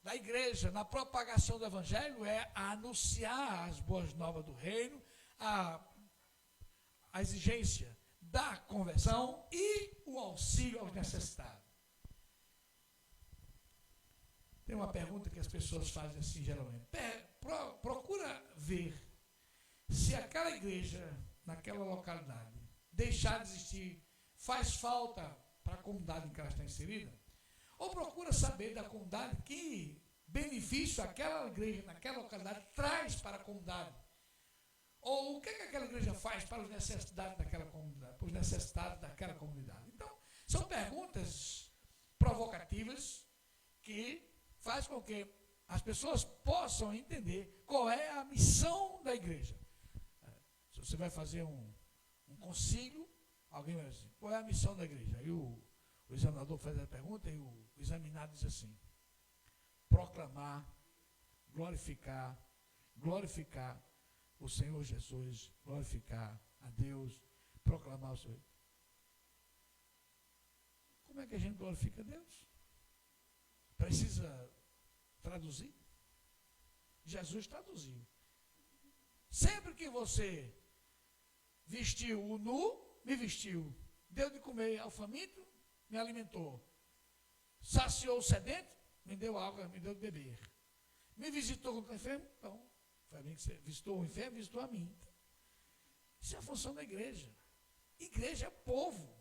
da igreja na propagação do evangelho é anunciar as boas novas do reino, a exigência da conversão e o auxílio aos necessitados. Tem uma pergunta que as pessoas fazem assim geralmente. Procura ver se aquela igreja, naquela localidade, deixar de existir, faz falta para a comunidade em que ela está inserida? Ou procura saber da comunidade que benefício aquela igreja, naquela localidade, traz para a comunidade? Ou o que aquela igreja faz para os necessitados daquela comunidade, para os necessitados daquela comunidade? Então, são perguntas provocativas que faz com que as pessoas possam entender qual é a missão da igreja. Se você vai fazer um concílio, alguém vai dizer, qual é a missão da igreja? Aí o O examinador faz a pergunta e o examinado diz assim: proclamar, glorificar o Senhor Jesus, glorificar a Deus, proclamar o Senhor. Como é que a gente glorifica a Deus? Precisa traduzir? Jesus traduziu. Sempre que você vestiu o nu, me vestiu. Deu de comer ao faminto, me alimentou. Saciou o sedento, me deu água, me deu de beber. Me visitou quando estou enfermo, então, foi a mim que você visitou o enfermo, visitou a mim. Isso é a função da igreja. Igreja é povo.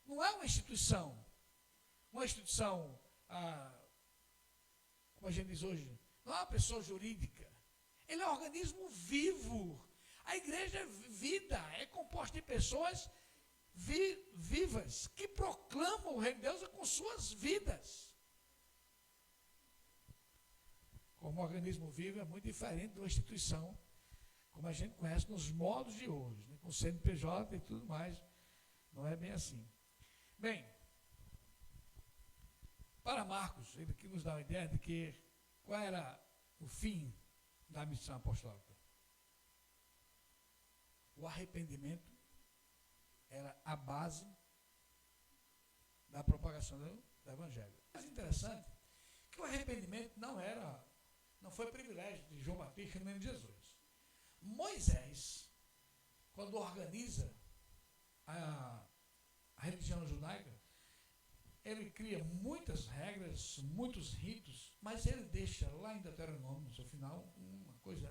Não é uma instituição. Uma instituição, como a gente diz hoje, não é uma pessoa jurídica. Ele é um organismo vivo. A igreja é vida, é composta de pessoas vivas, que proclamam o reino de Deus com suas vidas. Como organismo vivo é muito diferente de uma instituição, como a gente conhece nos modos de hoje, né? Com CNPJ e tudo mais. Não é bem assim. Bem, para Marcos, ele aqui nos dá uma ideia de que qual era o fim da missão apostólica. O arrependimento era a base da propagação do evangelho. Mas interessante que o arrependimento não foi privilégio de João Batista nem de Jesus. Moisés, quando organiza a religião judaica, ele cria muitas regras, muitos ritos, mas ele deixa lá em Deuteronômio, no seu final, uma coisa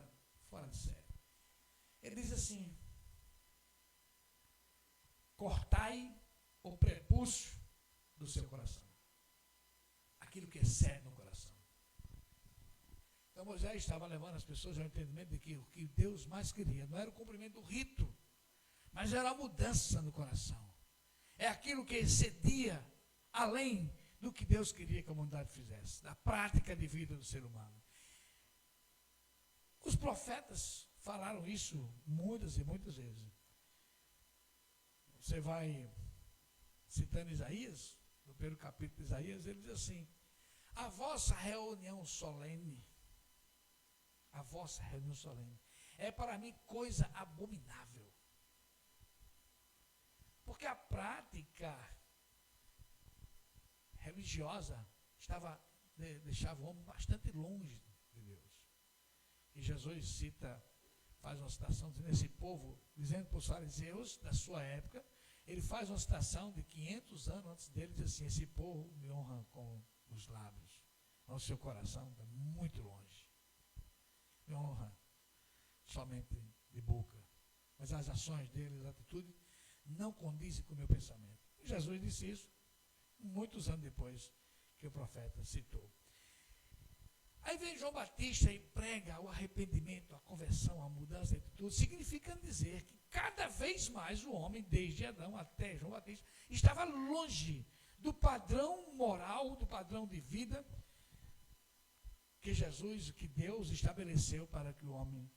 fora de série. Ele diz assim: cortai o prepúcio do seu coração, aquilo que excede no coração. Então Moisés estava levando as pessoas ao entendimento de que o que Deus mais queria não era o cumprimento do rito, mas era a mudança no coração. É aquilo que excedia além do que Deus queria que a humanidade fizesse, da prática de vida do ser humano. Os profetas falaram isso muitas e muitas vezes. Você vai citando Isaías, no primeiro capítulo de Isaías, ele diz assim: a vossa reunião solene é para mim coisa abominável. Porque a prática religiosa deixava o homem bastante longe de Deus. E Jesus faz uma citação dizendo esse povo, dizendo para os fariseus da sua época, ele faz uma citação de 500 anos antes dele, diz assim: esse povo me honra com os lábios, mas o seu coração está muito longe. Me honra somente de boca, mas as ações deles, as atitudes, não condizem com o meu pensamento. E Jesus disse isso muitos anos depois que o profeta citou. Aí vem João Batista e prega o arrependimento, a conversão, a mudança de atitude, significando dizer que cada vez mais o homem, desde Adão até João Batista, estava longe do padrão moral, do padrão de vida que Jesus, que Deus estabeleceu para que o homem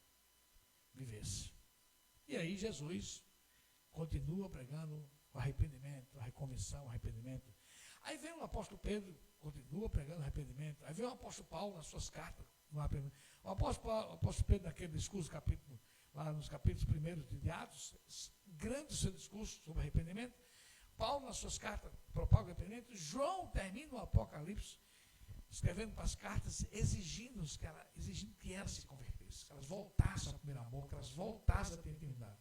vivesse. E aí Jesus continua pregando o arrependimento, a reconversão, o arrependimento. Aí vem o apóstolo Pedro, continua pregando arrependimento. Aí vem o apóstolo Paulo nas suas cartas. O apóstolo Pedro, naquele discurso, lá nos capítulos primeiros de Atos, grande o seu discurso sobre arrependimento. Paulo, nas suas cartas, propaga o arrependimento. João termina o Apocalipse, escrevendo para as cartas, exigindo que elas se convertessem, que elas voltassem ao primeiro amor, que elas voltassem a ter intimidade.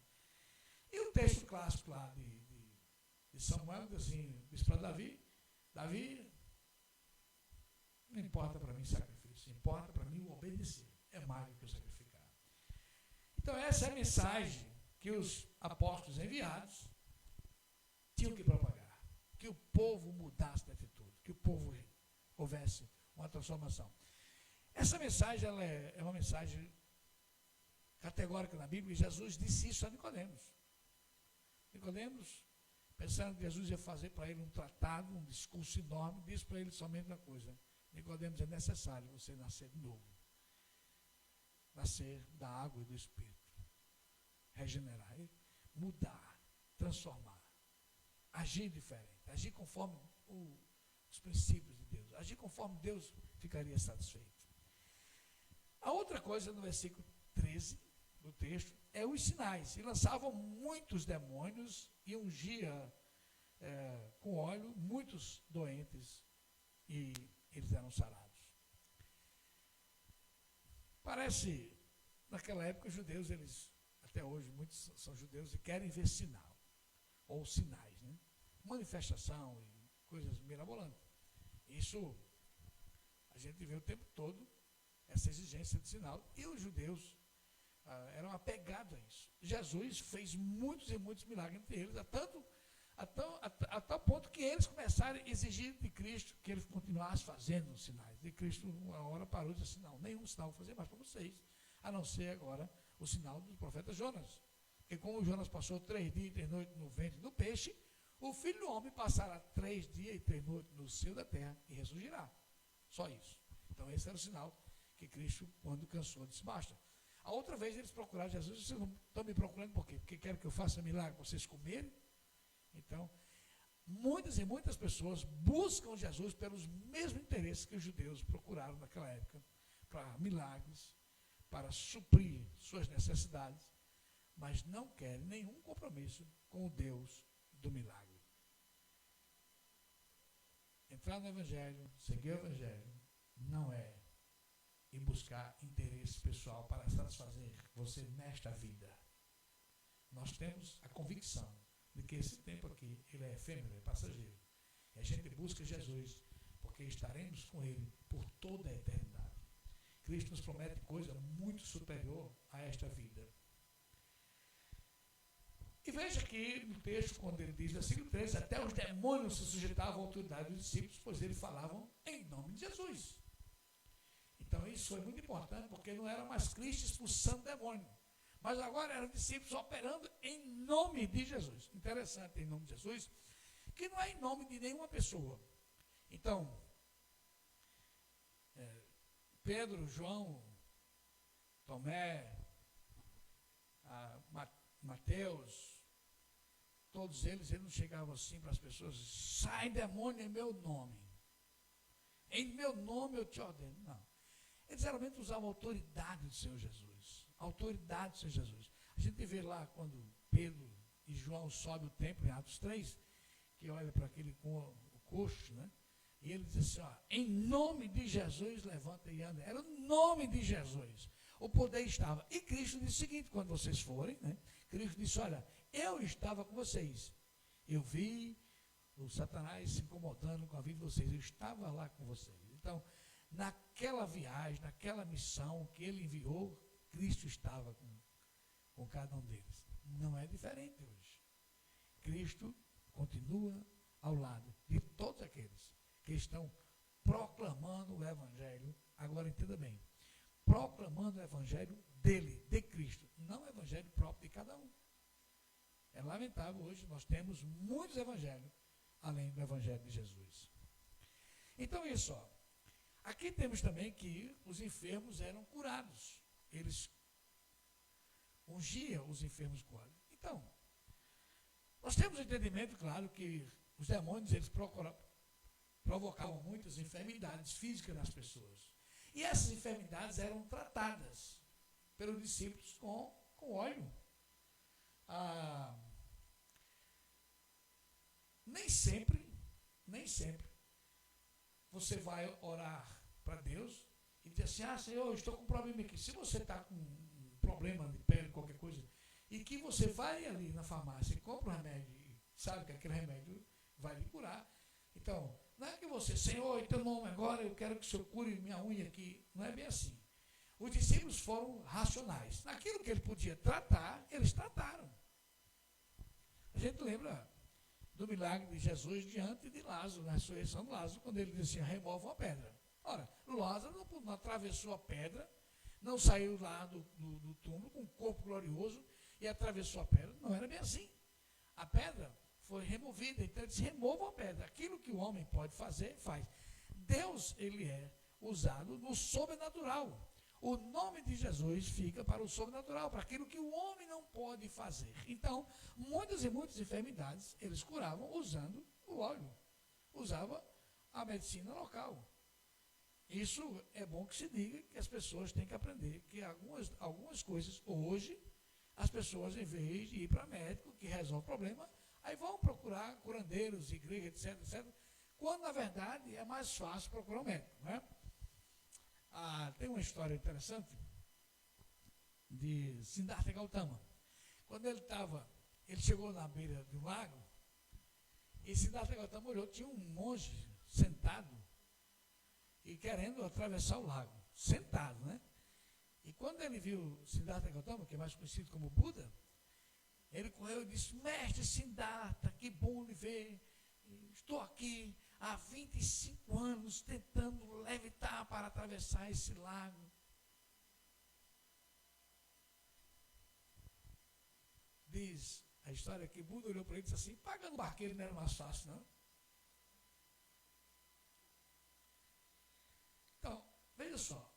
E o texto clássico lá de Samuel diz assim, diz para Davi, não importa para mim sacrifício, importa para mim o obedecer, é mais do que o sacrificar. Então essa é a mensagem que os apóstolos enviados tinham que propagar, que o povo mudasse de atitude, que o povo houvesse uma transformação. Essa mensagem ela é uma mensagem categórica na Bíblia, e Jesus disse isso a Nicodemos. Nicodemos, pensando que Jesus ia fazer para ele um tratado, um discurso enorme, disse para ele somente uma coisa: Nicodemos, é necessário você nascer de novo. Nascer da água e do Espírito. Regenerar, mudar, transformar. agir diferente, agir conforme os princípios de Deus, agir conforme Deus ficaria satisfeito. A outra coisa no versículo 13 do texto é os sinais. E lançavam muitos demônios e ungia com óleo muitos doentes e eles eram sarados. Parece, naquela época, os judeus, eles, até hoje, muitos são judeus e querem ver sinal, ou sinais, né? Manifestação e coisas mirabolantes. Isso, a gente vê o tempo todo, essa exigência de sinal, e os judeus eram apegados a isso. Jesus fez muitos e muitos milagres entre eles, a tal ponto que eles começaram a exigir de Cristo que ele continuasse fazendo os sinais. E Cristo, uma hora, parou e disse assim: não, nenhum sinal vou fazer mais para vocês, a não ser agora o sinal do profeta Jonas. Porque como Jonas passou 3 dias e 3 noites no ventre do peixe, o Filho do Homem passará 3 dias e 3 noites no seio da terra e ressurgirá. Só isso. Então esse era o sinal que Cristo, quando cansou, disse: basta. A outra vez eles procuraram Jesus e vocês não estão me procurando por quê? Porque querem que eu faça milagre para vocês comerem? Então, muitas e muitas pessoas buscam Jesus pelos mesmos interesses que os judeus procuraram naquela época, para milagres, para suprir suas necessidades, mas não querem nenhum compromisso com o Deus do milagre. Entrar no Evangelho, seguir o Evangelho, não é ir buscar interesse pessoal para satisfazer você nesta vida. Nós temos a convicção de que esse tempo aqui, ele é efêmero, é passageiro. E a gente busca Jesus, porque estaremos com ele por toda a eternidade. Cristo nos promete coisa muito superior a esta vida. E veja aqui no texto, quando ele diz, versículo 13, até os demônios se sujeitavam à autoridade dos discípulos, pois eles falavam em nome de Jesus. Então isso foi muito importante, porque não era mais Cristo expulsando demônio, mas agora eram discípulos operando em nome de Jesus. Interessante, em nome de Jesus, que não é em nome de nenhuma pessoa. Então, Pedro, João, Tomé, Mateus, todos eles não chegavam assim para as pessoas: sai demônio em meu nome, em meu nome eu te ordeno. Não. Eles geralmente usavam a autoridade do Senhor Jesus. A autoridade do Senhor Jesus. A gente vê lá quando Pedro e João sobem o templo, em Atos 3, que olha para aquele com o coxo, né? E ele diz assim: ó, em nome de Jesus, levanta e anda. Era o nome de Jesus. O poder estava. E Cristo disse o seguinte, quando vocês forem, né? Cristo disse: olha, eu estava com vocês. Eu vi o Satanás se incomodando com a vida de vocês. Eu estava lá com vocês. Então, naquela viagem, naquela missão que ele enviou, Cristo estava com cada um deles. Não é diferente hoje. Cristo continua ao lado de todos aqueles que estão proclamando o Evangelho. Agora entenda bem, proclamando o Evangelho dele, de Cristo, não o Evangelho próprio de cada um. É lamentável, hoje nós temos muitos evangelhos, além do Evangelho de Jesus. Então, isso, ó. Aqui temos também que os enfermos eram curados. Eles ungiam os enfermos com óleo. Então, nós temos o entendimento, claro, que os demônios, eles provocavam muitas enfermidades físicas nas pessoas. E essas enfermidades eram tratadas pelos discípulos com óleo. Nem sempre, você vai orar para Deus e dizer assim: Senhor, eu estou com um problema aqui. Se você está com um problema de pele, qualquer coisa, e que você vai ali na farmácia e compra um remédio, e sabe que aquele remédio vai lhe curar. Então, não é que você, Senhor, em teu nome agora, eu quero que o Senhor cure minha unha aqui. Não é bem assim. Os discípulos foram racionais. Naquilo que ele podia tratar, eles trataram. A gente lembra do milagre de Jesus diante de Lázaro, na ressurreição de Lázaro, quando ele disse assim: remova uma pedra. Ora, Lázaro não atravessou a pedra, não saiu lá do túmulo com um corpo glorioso e atravessou a pedra. Não era bem assim. A pedra foi removida, então ele disse: remova a pedra. Aquilo que o homem pode fazer, faz. Deus, ele é usado no sobrenatural. O nome de Jesus fica para o sobrenatural, para aquilo que o homem não pode fazer. Então, muitas e muitas enfermidades eles curavam usando o óleo, usava a medicina local. Isso é bom que se diga, que as pessoas têm que aprender que algumas coisas hoje, as pessoas, em vez de ir para médico que resolve o problema, aí vão procurar curandeiros, igreja, etc, etc, quando na verdade é mais fácil procurar um médico, né? Tem uma história interessante de Siddhartha Gautama. Quando ele chegou na beira do lago, e Siddhartha Gautama olhou, tinha um monge sentado e querendo atravessar o lago, sentado, né? E quando ele viu Siddhartha Gautama, que é mais conhecido como Buda, ele correu e disse: mestre Siddhartha, que bom lhe ver, estou aqui há 25 anos tentando levitar para atravessar esse lago. Diz a história que Buda olhou para ele e disse assim: pagando barqueiro não era mais fácil, não? Então, veja só,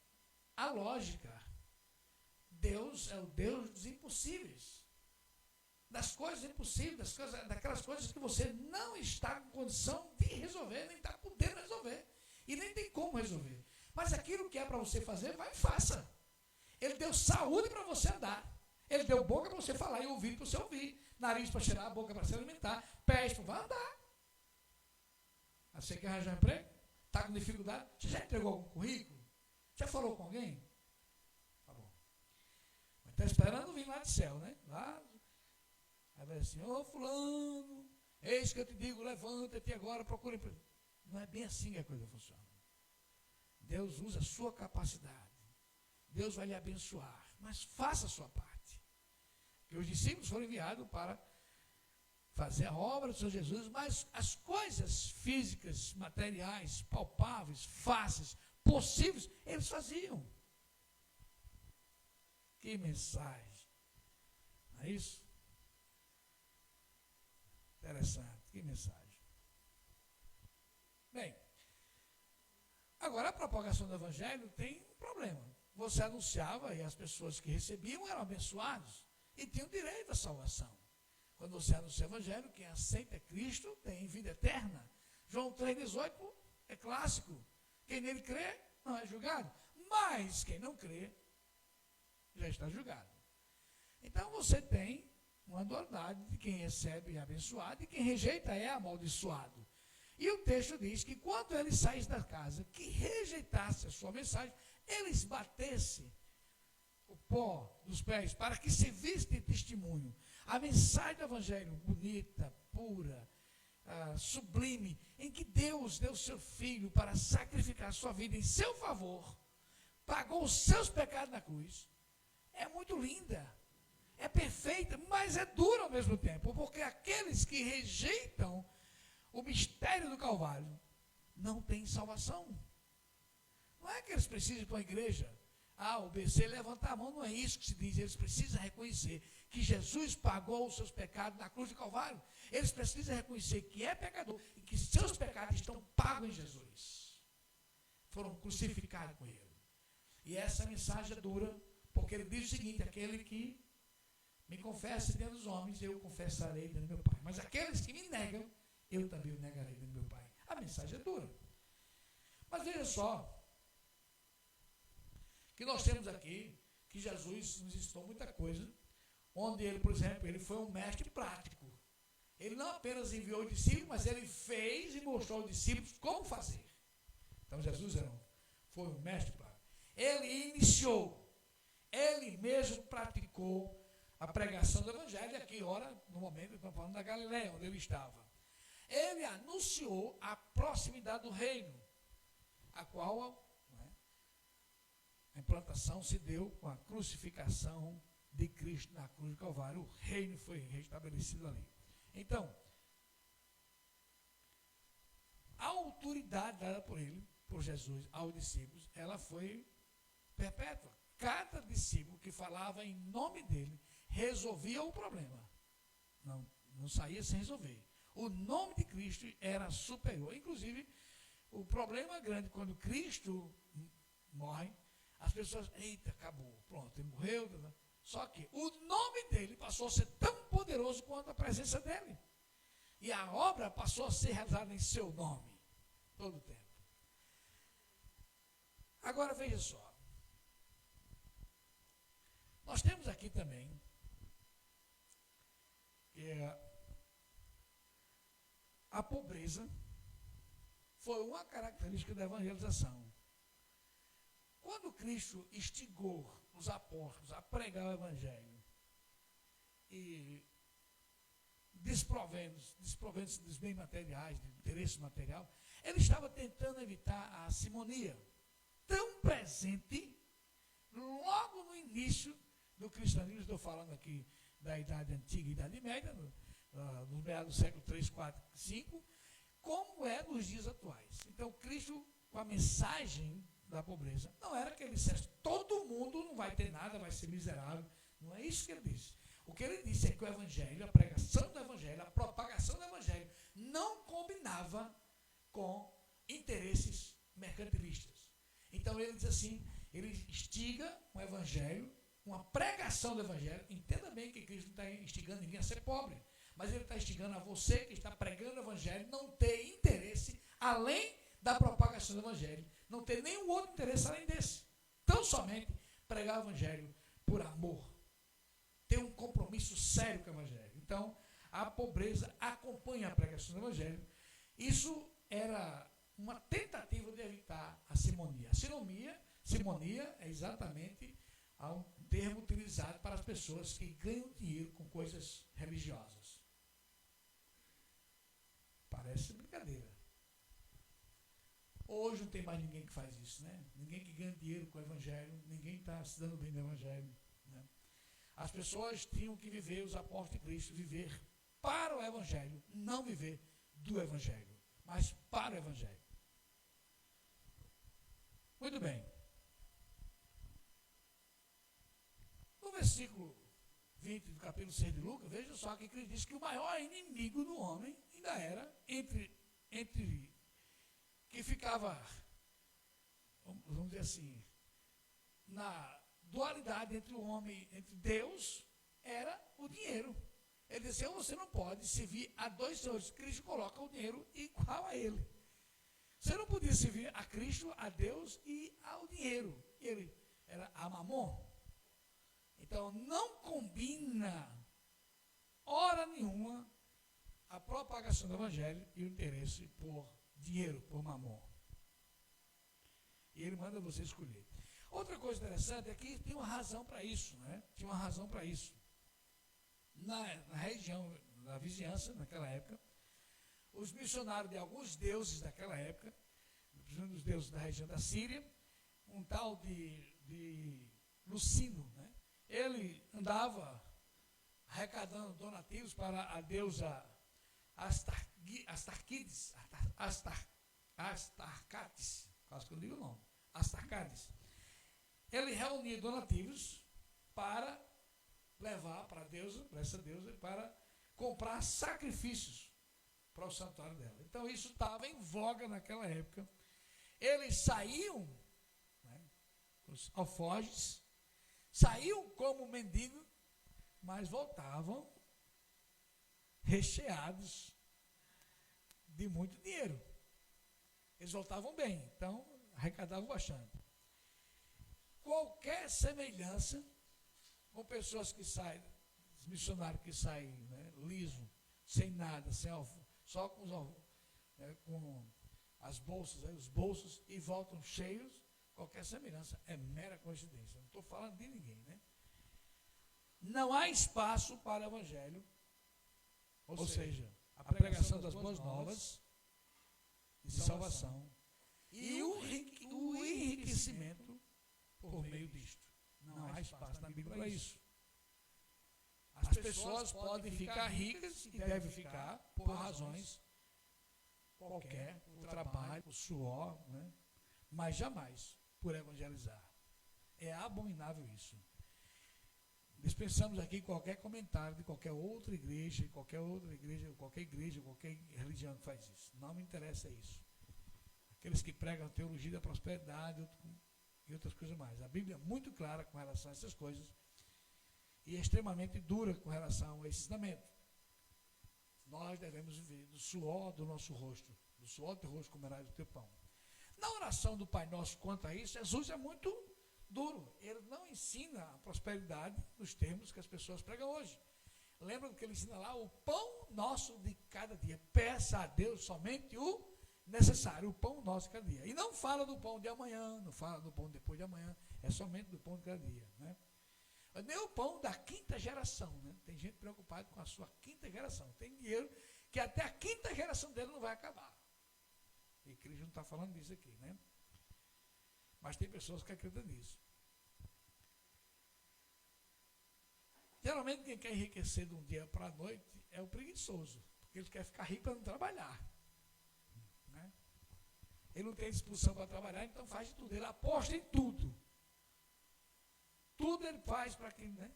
a lógica, Deus é o Deus dos impossíveis, das coisas impossíveis, daquelas coisas que você não está com condição de resolver, nem está podendo resolver, e nem tem como resolver. Mas aquilo que é para você fazer, vai e faça. Ele deu saúde para você andar, ele deu boca para você falar e ouvido para você ouvir, nariz para cheirar, boca para se alimentar, pés para andar. Você quer arranjar um emprego? Está com dificuldade? Você já entregou algum currículo? Já falou com alguém? Tá bom. Mas está esperando vir lá do céu, né? Lá. Aí vai assim: ô fulano, eis que eu te digo, levanta-te agora, procura emprego. Não é bem assim que a coisa funciona. Deus usa a sua capacidade. Deus vai lhe abençoar. Mas faça a sua parte. Porque os discípulos foram enviados para fazer a obra do Senhor Jesus, mas as coisas físicas, materiais, palpáveis, fáceis, possíveis, eles faziam. Que mensagem. Não é isso? Interessante, que mensagem. Bem, agora a propagação do Evangelho tem um problema. Você anunciava e as pessoas que recebiam eram abençoados e tinham direito à salvação. Quando você anuncia o Evangelho, quem aceita Cristo tem vida eterna. João 3,18 é clássico. Quem nele crê não é julgado, mas quem não crê já está julgado. Então você tem uma dualidade de quem recebe é abençoado e quem rejeita é amaldiçoado. E o texto diz que quando eles saíssem da casa, que rejeitasse a sua mensagem, eles batessem o pó dos pés para que servisse de testemunho. A mensagem do Evangelho, bonita, pura, sublime, em que Deus deu seu Filho para sacrificar a sua vida em seu favor, pagou os seus pecados na cruz, é muito linda. É perfeita, mas é dura ao mesmo tempo, porque aqueles que rejeitam o mistério do Calvário não têm salvação. Não é que eles precisam ir para a igreja, o BC levantar a mão, não é isso que se diz. Eles precisam reconhecer que Jesus pagou os seus pecados na cruz do Calvário. Eles precisam reconhecer que é pecador e que seus pecados estão pagos em Jesus. Foram crucificados com ele. E essa mensagem é dura, porque ele diz o seguinte: aquele que me confessa diante dos homens, eu confessarei diante do meu Pai. Mas aqueles que me negam, eu também o negarei diante do meu Pai. A mensagem é dura. Mas veja só, que nós temos aqui, que Jesus nos ensinou muita coisa, onde ele, por exemplo, ele foi um mestre prático. Ele não apenas enviou os discípulos, mas ele fez e mostrou aos discípulos como fazer. Então Jesus foi um mestre prático. Ele iniciou, ele mesmo praticou a pregação do Evangelho, aqui, ora, no momento, estamos falando da Galileia, onde ele estava. Ele anunciou a proximidade do reino, a qual a implantação se deu com a crucificação de Cristo na cruz do Calvário. O reino foi restabelecido ali. Então, a autoridade dada por ele, por Jesus, aos discípulos, ela foi perpétua. Cada discípulo que falava em nome dele resolvia o problema. Não saía sem resolver. O nome de Cristo era superior. Inclusive, o problema grande quando Cristo morre as pessoas, eita, acabou, pronto, ele morreu. Só que o nome dele passou a ser tão poderoso quanto a presença dele. E a obra passou a ser realizada em seu nome, todo o tempo. Agora veja só. Nós temos aqui também a pobreza foi uma característica da evangelização. Quando Cristo instigou os apóstolos a pregar o evangelho e desprovendo-se dos bens materiais, do interesse material, ele estava tentando evitar a simonia, tão presente logo no início do cristianismo. Estou falando aqui da Idade Antiga e Idade Média, no meados do século 3, 4, 5, como é nos dias atuais. Então, Cristo, com a mensagem da pobreza, não era que ele dissesse, todo mundo não vai ter nada, vai ser miserável. Não é isso que ele disse. O que ele disse é que o evangelho, a pregação do evangelho, a propagação do evangelho, não combinava com interesses mercantilistas. Então, ele diz assim, ele instiga um evangelho, uma pregação do evangelho. Entenda bem que Cristo não está instigando ninguém a ser pobre, mas ele está instigando a você que está pregando o evangelho não ter interesse além da propagação do evangelho, não ter nenhum outro interesse além desse. Tão somente pregar o evangelho por amor, ter um compromisso sério com o evangelho. Então, a pobreza acompanha a pregação do evangelho. Isso era uma tentativa de evitar a simonia. A simonia é exatamente um termo utilizado para as pessoas que ganham dinheiro com coisas religiosas. Parece brincadeira. Hoje não tem mais ninguém que faz isso, né? Ninguém que ganha dinheiro com o evangelho, ninguém está se dando bem no evangelho, né? As pessoas tinham que viver, os apóstolos de Cristo, viver para o evangelho, não viver do evangelho, mas para o evangelho. Muito bem. No versículo 20 do capítulo 6 de Lucas, veja só que Cristo diz que o maior inimigo do homem ainda era entre que ficava, vamos dizer assim, na dualidade entre o homem, entre Deus, era o dinheiro. Ele disse, você não pode servir a dois senhores. Cristo coloca o dinheiro igual a ele. Você não podia servir a Cristo, a Deus e ao dinheiro. Ele era a mamon. Então, não combina, hora nenhuma, a propagação do evangelho e o interesse por dinheiro, por mamon. E ele manda você escolher. Outra coisa interessante é que tem uma razão para isso, né? Tinha uma razão para isso. Na região, na vizinhança, naquela época, os missionários de alguns deuses daquela época, principalmente os deuses da região da Síria, um tal de Lucino, né? Ele andava arrecadando donativos para a deusa Astarcates, quase que eu digo o nome, Astarcates. Ele reunia donativos para levar para a deusa, para essa deusa, para comprar sacrifícios para o santuário dela. Então isso estava em voga naquela época. Eles saíam, né, os alforjes, saíam como mendigo, mas voltavam recheados de muito dinheiro. Eles voltavam bem, então arrecadavam bastante. Qualquer semelhança com pessoas que saem, missionários que saem, né, liso, sem nada, sem só com as bolsas, os bolsos, e voltam cheios, qualquer semelhança é mera coincidência. Não estou falando de ninguém, né? Não há espaço para o evangelho, ou seja, a pregação das boas novas de salvação e o enriquecimento por meio disto. Não há espaço na Bíblia para isso. As pessoas podem ficar ricas e devem ficar por razões qualquer, por trabalho, por suor, né? Mas jamais por evangelizar. É abominável isso. Dispensamos aqui qualquer comentário de qualquer outra igreja, qualquer religião que faz isso. Não me interessa isso. Aqueles que pregam a teologia da prosperidade, e outras coisas mais. A Bíblia é muito clara com relação a essas coisas e é extremamente dura com relação a esse ensinamento. Nós devemos viver do suor do nosso rosto, do suor do teu rosto comerás o teu pão. Na oração do Pai Nosso quanto a isso, Jesus é muito duro. Ele não ensina a prosperidade nos termos que as pessoas pregam hoje. Lembra do que ele ensina lá? O pão nosso de cada dia. Peça a Deus somente o necessário, o pão nosso de cada dia. E não fala do pão de amanhã, não fala do pão depois de amanhã, é somente do pão de cada dia, né? Nem o pão da quinta geração, né? Tem gente preocupada com a sua quinta geração. Tem dinheiro que até a quinta geração dele não vai acabar. E Cristo não está falando disso aqui, né? Mas tem pessoas que acreditam nisso. Geralmente quem quer enriquecer de um dia para a noite é o preguiçoso, porque ele quer ficar rico para não trabalhar, né? Ele não tem disposição para trabalhar, então faz de tudo. Ele aposta em tudo. Tudo ele faz para quem, né?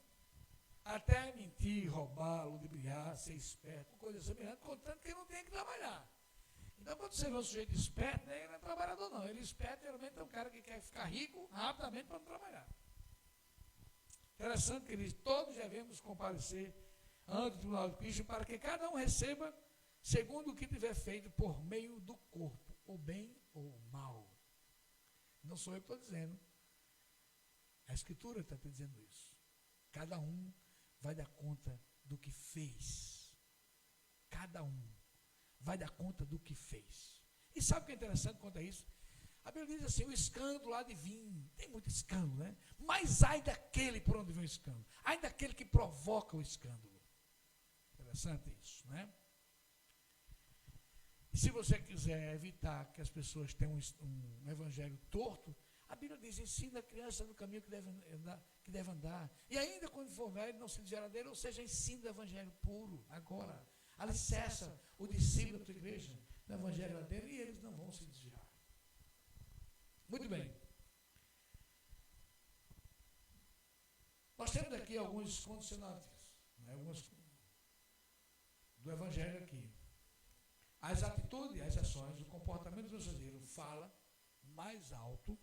Até mentir, roubar, ludibriar, ser esperto, coisa semelhante, contanto que ele não tem que trabalhar. Então, quando você vê um sujeito esperto, né, ele não é trabalhador, não. Ele esperto, geralmente, é um cara que quer ficar rico rapidamente para não trabalhar. Interessante que ele diz, todos devemos comparecer ante o tribunal de Cristo para que cada um receba segundo o que tiver feito por meio do corpo, o bem ou o mal. Não sou eu que estou dizendo. A Escritura está te dizendo isso. Cada um vai dar conta do que fez. Cada um vai dar conta do que fez. E sabe o que é interessante quanto a isso? A Bíblia diz assim, o escândalo há de vir. Tem muito escândalo, né? Mas ai daquele por onde vem o escândalo. Ai daquele que provoca o escândalo. Interessante isso, né? E se você quiser evitar que as pessoas tenham um evangelho torto, a Bíblia diz, ensina a criança no caminho que deve andar. E ainda quando for velho, não se desviará dele, ou seja, ensina o evangelho puro, agora. Alicerça o discípulo da tua igreja no evangelho dele e eles não vão se desviar. Muito bem. Nós temos aqui alguns condicionantes, né, algumas do evangelho aqui. As atitudes, as ações, o comportamento do verdadeiro fala mais alto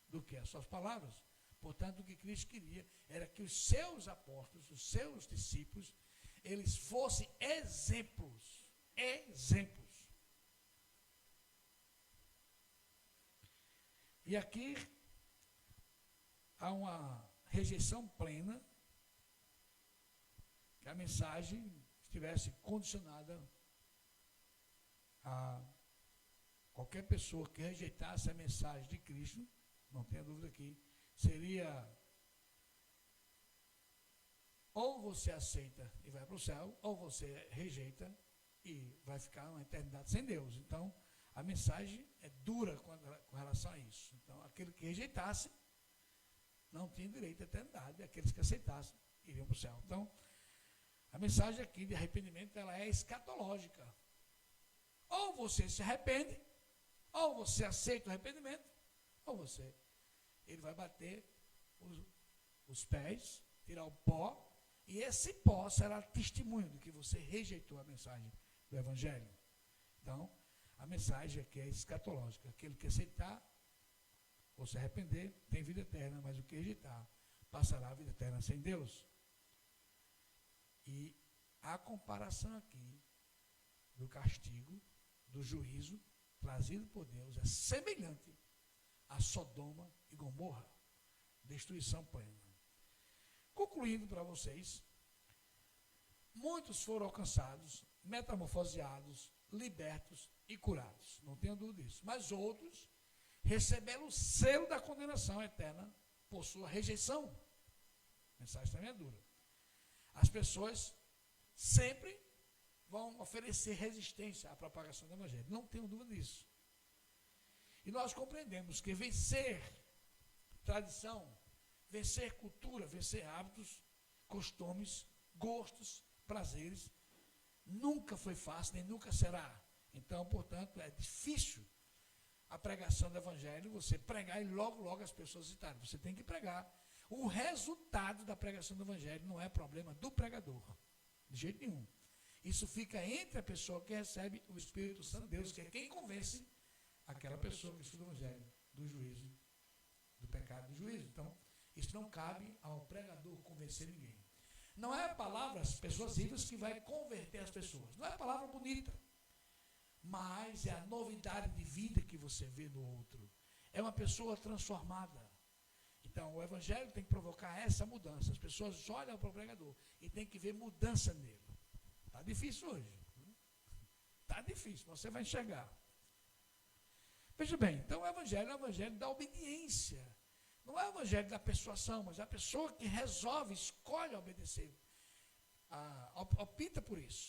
do que as suas palavras. Portanto, o que Cristo queria era que os seus apóstolos, os seus discípulos, eles fossem exemplos. Exemplos. E aqui há uma rejeição plena que a mensagem estivesse condicionada a qualquer pessoa que rejeitasse a mensagem de Cristo, não tenha dúvida aqui, seria ou você aceita e vai para o céu, ou você rejeita e vai ficar uma eternidade sem Deus. Então, a mensagem é dura com relação a isso. Então, aquele que rejeitasse não tinha direito à eternidade, aqueles que aceitassem iriam para o céu. Então, a mensagem aqui de arrependimento, ela é escatológica. Ou você se arrepende, ou você aceita o arrependimento, ou você, ele vai bater os pés, tirar o pó, e esse pó será testemunho de que você rejeitou a mensagem do Evangelho. Então, a mensagem aqui é escatológica. Aquele que aceitar ou se arrepender tem vida eterna, mas o que rejeitar passará a vida eterna sem Deus. E a comparação aqui do castigo, do juízo trazido por Deus é semelhante a Sodoma e Gomorra, destruição plena. Concluindo para vocês, muitos foram alcançados, metamorfoseados, libertos e curados, não tenha dúvida disso. Mas outros receberam o selo da condenação eterna por sua rejeição. A mensagem também é dura. As pessoas sempre vão oferecer resistência à propagação do Evangelho, não tenho dúvida disso. E nós compreendemos que vencer tradição, vencer cultura, vencer hábitos, costumes, gostos, prazeres, nunca foi fácil, nem nunca será. Então, portanto, é difícil a pregação do Evangelho, você pregar e logo as pessoas citarem. Você tem que pregar. O resultado da pregação do Evangelho não é problema do pregador, de jeito nenhum. Isso fica entre a pessoa que recebe o Espírito Santo de Deus, que é quem convence aquela pessoa que estuda o Evangelho, do juízo, do pecado. juízo. Então, isso não cabe ao pregador convencer ninguém. Não é palavras persuasivas que vai converter as pessoas. Não é palavra bonita. Mas é a novidade de vida que você vê no outro. É uma pessoa transformada. Então, o evangelho tem que provocar essa mudança. As pessoas olham para o pregador e tem que ver mudança nele. Está difícil hoje. Está difícil, você vai enxergar. Veja bem, então o evangelho é o evangelho da obediência. Não é o evangelho da persuasão, mas é a pessoa que resolve, escolhe obedecer. Opta por isso.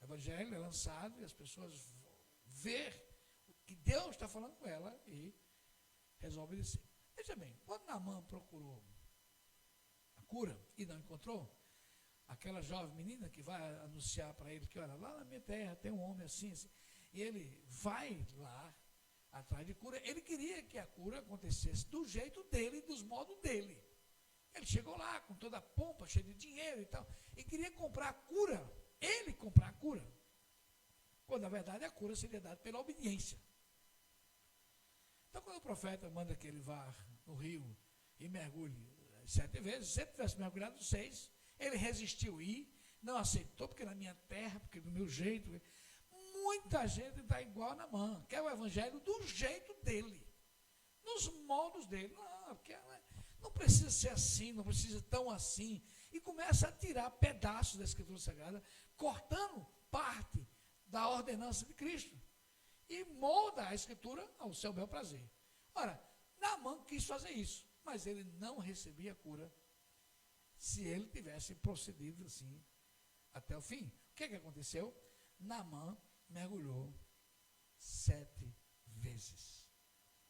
O evangelho é lançado e as pessoas vê o que Deus está falando com ela e resolve obedecer. Veja bem, quando Naamã procurou a cura e não encontrou, aquela jovem menina que vai anunciar para ele que, olha, lá na minha terra tem um homem assim, assim, e ele vai lá atrás de cura. Ele queria que a cura acontecesse do jeito dele, dos modos dele. Ele chegou lá com toda a pompa, cheio de dinheiro e tal, e queria comprar a cura, ele comprar a cura, quando na verdade a cura seria dada pela obediência. Então, quando o profeta manda que ele vá no rio e mergulhe 7 vezes, se ele tivesse mergulhado 6, ele resistiu ir, não aceitou, porque na minha terra, porque do meu jeito. Muita gente está igual a Naamã, quer o evangelho do jeito dele, nos moldes dele. Não, porque não precisa ser assim, não precisa tão assim. E começa a tirar pedaços da Escritura Sagrada, cortando parte da ordenança de Cristo. E molda a Escritura ao seu bel prazer. Ora, Naamã quis fazer isso, mas ele não recebia a cura se ele tivesse procedido assim até o fim. O que aconteceu? Naamã mergulhou 7 vezes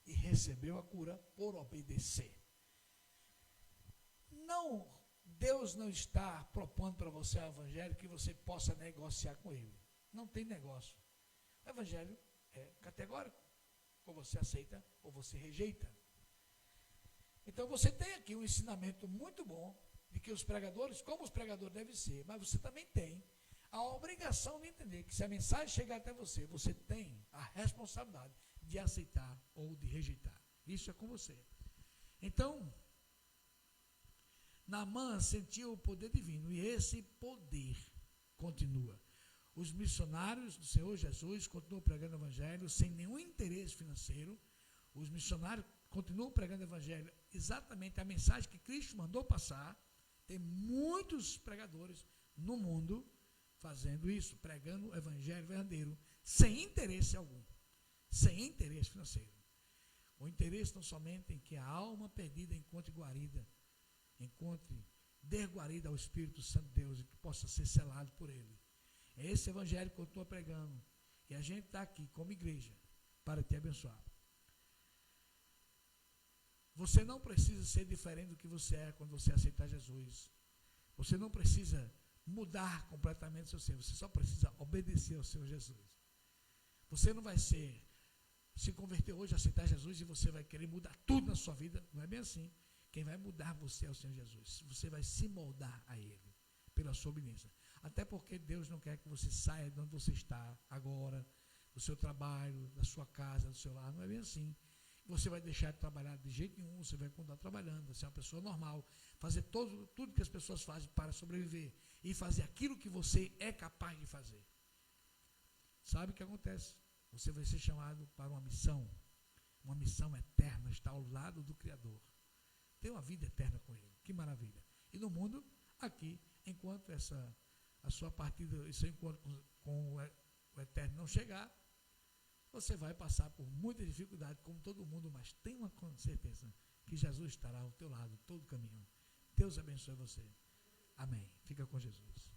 e recebeu a cura por obedecer. Não, Deus não está propondo para você o evangelho que você possa negociar com ele. Não tem negócio. O evangelho é categórico. Ou você aceita ou você rejeita. Então você tem aqui um ensinamento muito bom de que os pregadores, como os pregadores devem ser, mas você também tem a obrigação de entender que se a mensagem chegar até você, você tem a responsabilidade de aceitar ou de rejeitar. Isso é com você. Então, Naamã sentiu o poder divino e esse poder continua. Os missionários do Senhor Jesus continuam pregando o evangelho sem nenhum interesse financeiro. Os missionários continuam pregando o evangelho exatamente a mensagem que Cristo mandou passar. Tem muitos pregadores no mundo fazendo isso, pregando o evangelho verdadeiro, sem interesse algum, sem interesse financeiro. O interesse não somente em que a alma perdida encontre guarida, encontre desguarida ao Espírito Santo de Deus e que possa ser selado por Ele. É esse evangelho que eu estou pregando. E a gente está aqui como igreja para te abençoar. Você não precisa ser diferente do que você é quando você aceitar Jesus. Você não precisa mudar completamente o seu ser. Você só precisa obedecer ao Senhor Jesus. Você não vai se converter hoje, aceitar Jesus e você vai querer mudar tudo na sua vida. Não é bem assim. Quem vai mudar você é o Senhor Jesus. Você vai se moldar a Ele pela sua obediência. Até porque Deus não quer que você saia de onde você está agora, do seu trabalho, da sua casa, do seu lar. Não é bem assim. Você vai deixar de trabalhar de jeito nenhum, você vai continuar trabalhando, vai ser uma pessoa normal, fazer tudo que as pessoas fazem para sobreviver e fazer aquilo que você é capaz de fazer. Sabe o que acontece? Você vai ser chamado para uma missão eterna, estar ao lado do Criador. Ter uma vida eterna com Ele. Que maravilha. E no mundo, aqui, enquanto a sua partida, o seu encontro com o Eterno não chegar, você vai passar por muita dificuldade, como todo mundo, mas tenha uma certeza que Jesus estará ao teu lado todo o caminho. Deus abençoe você. Amém. Fica com Jesus.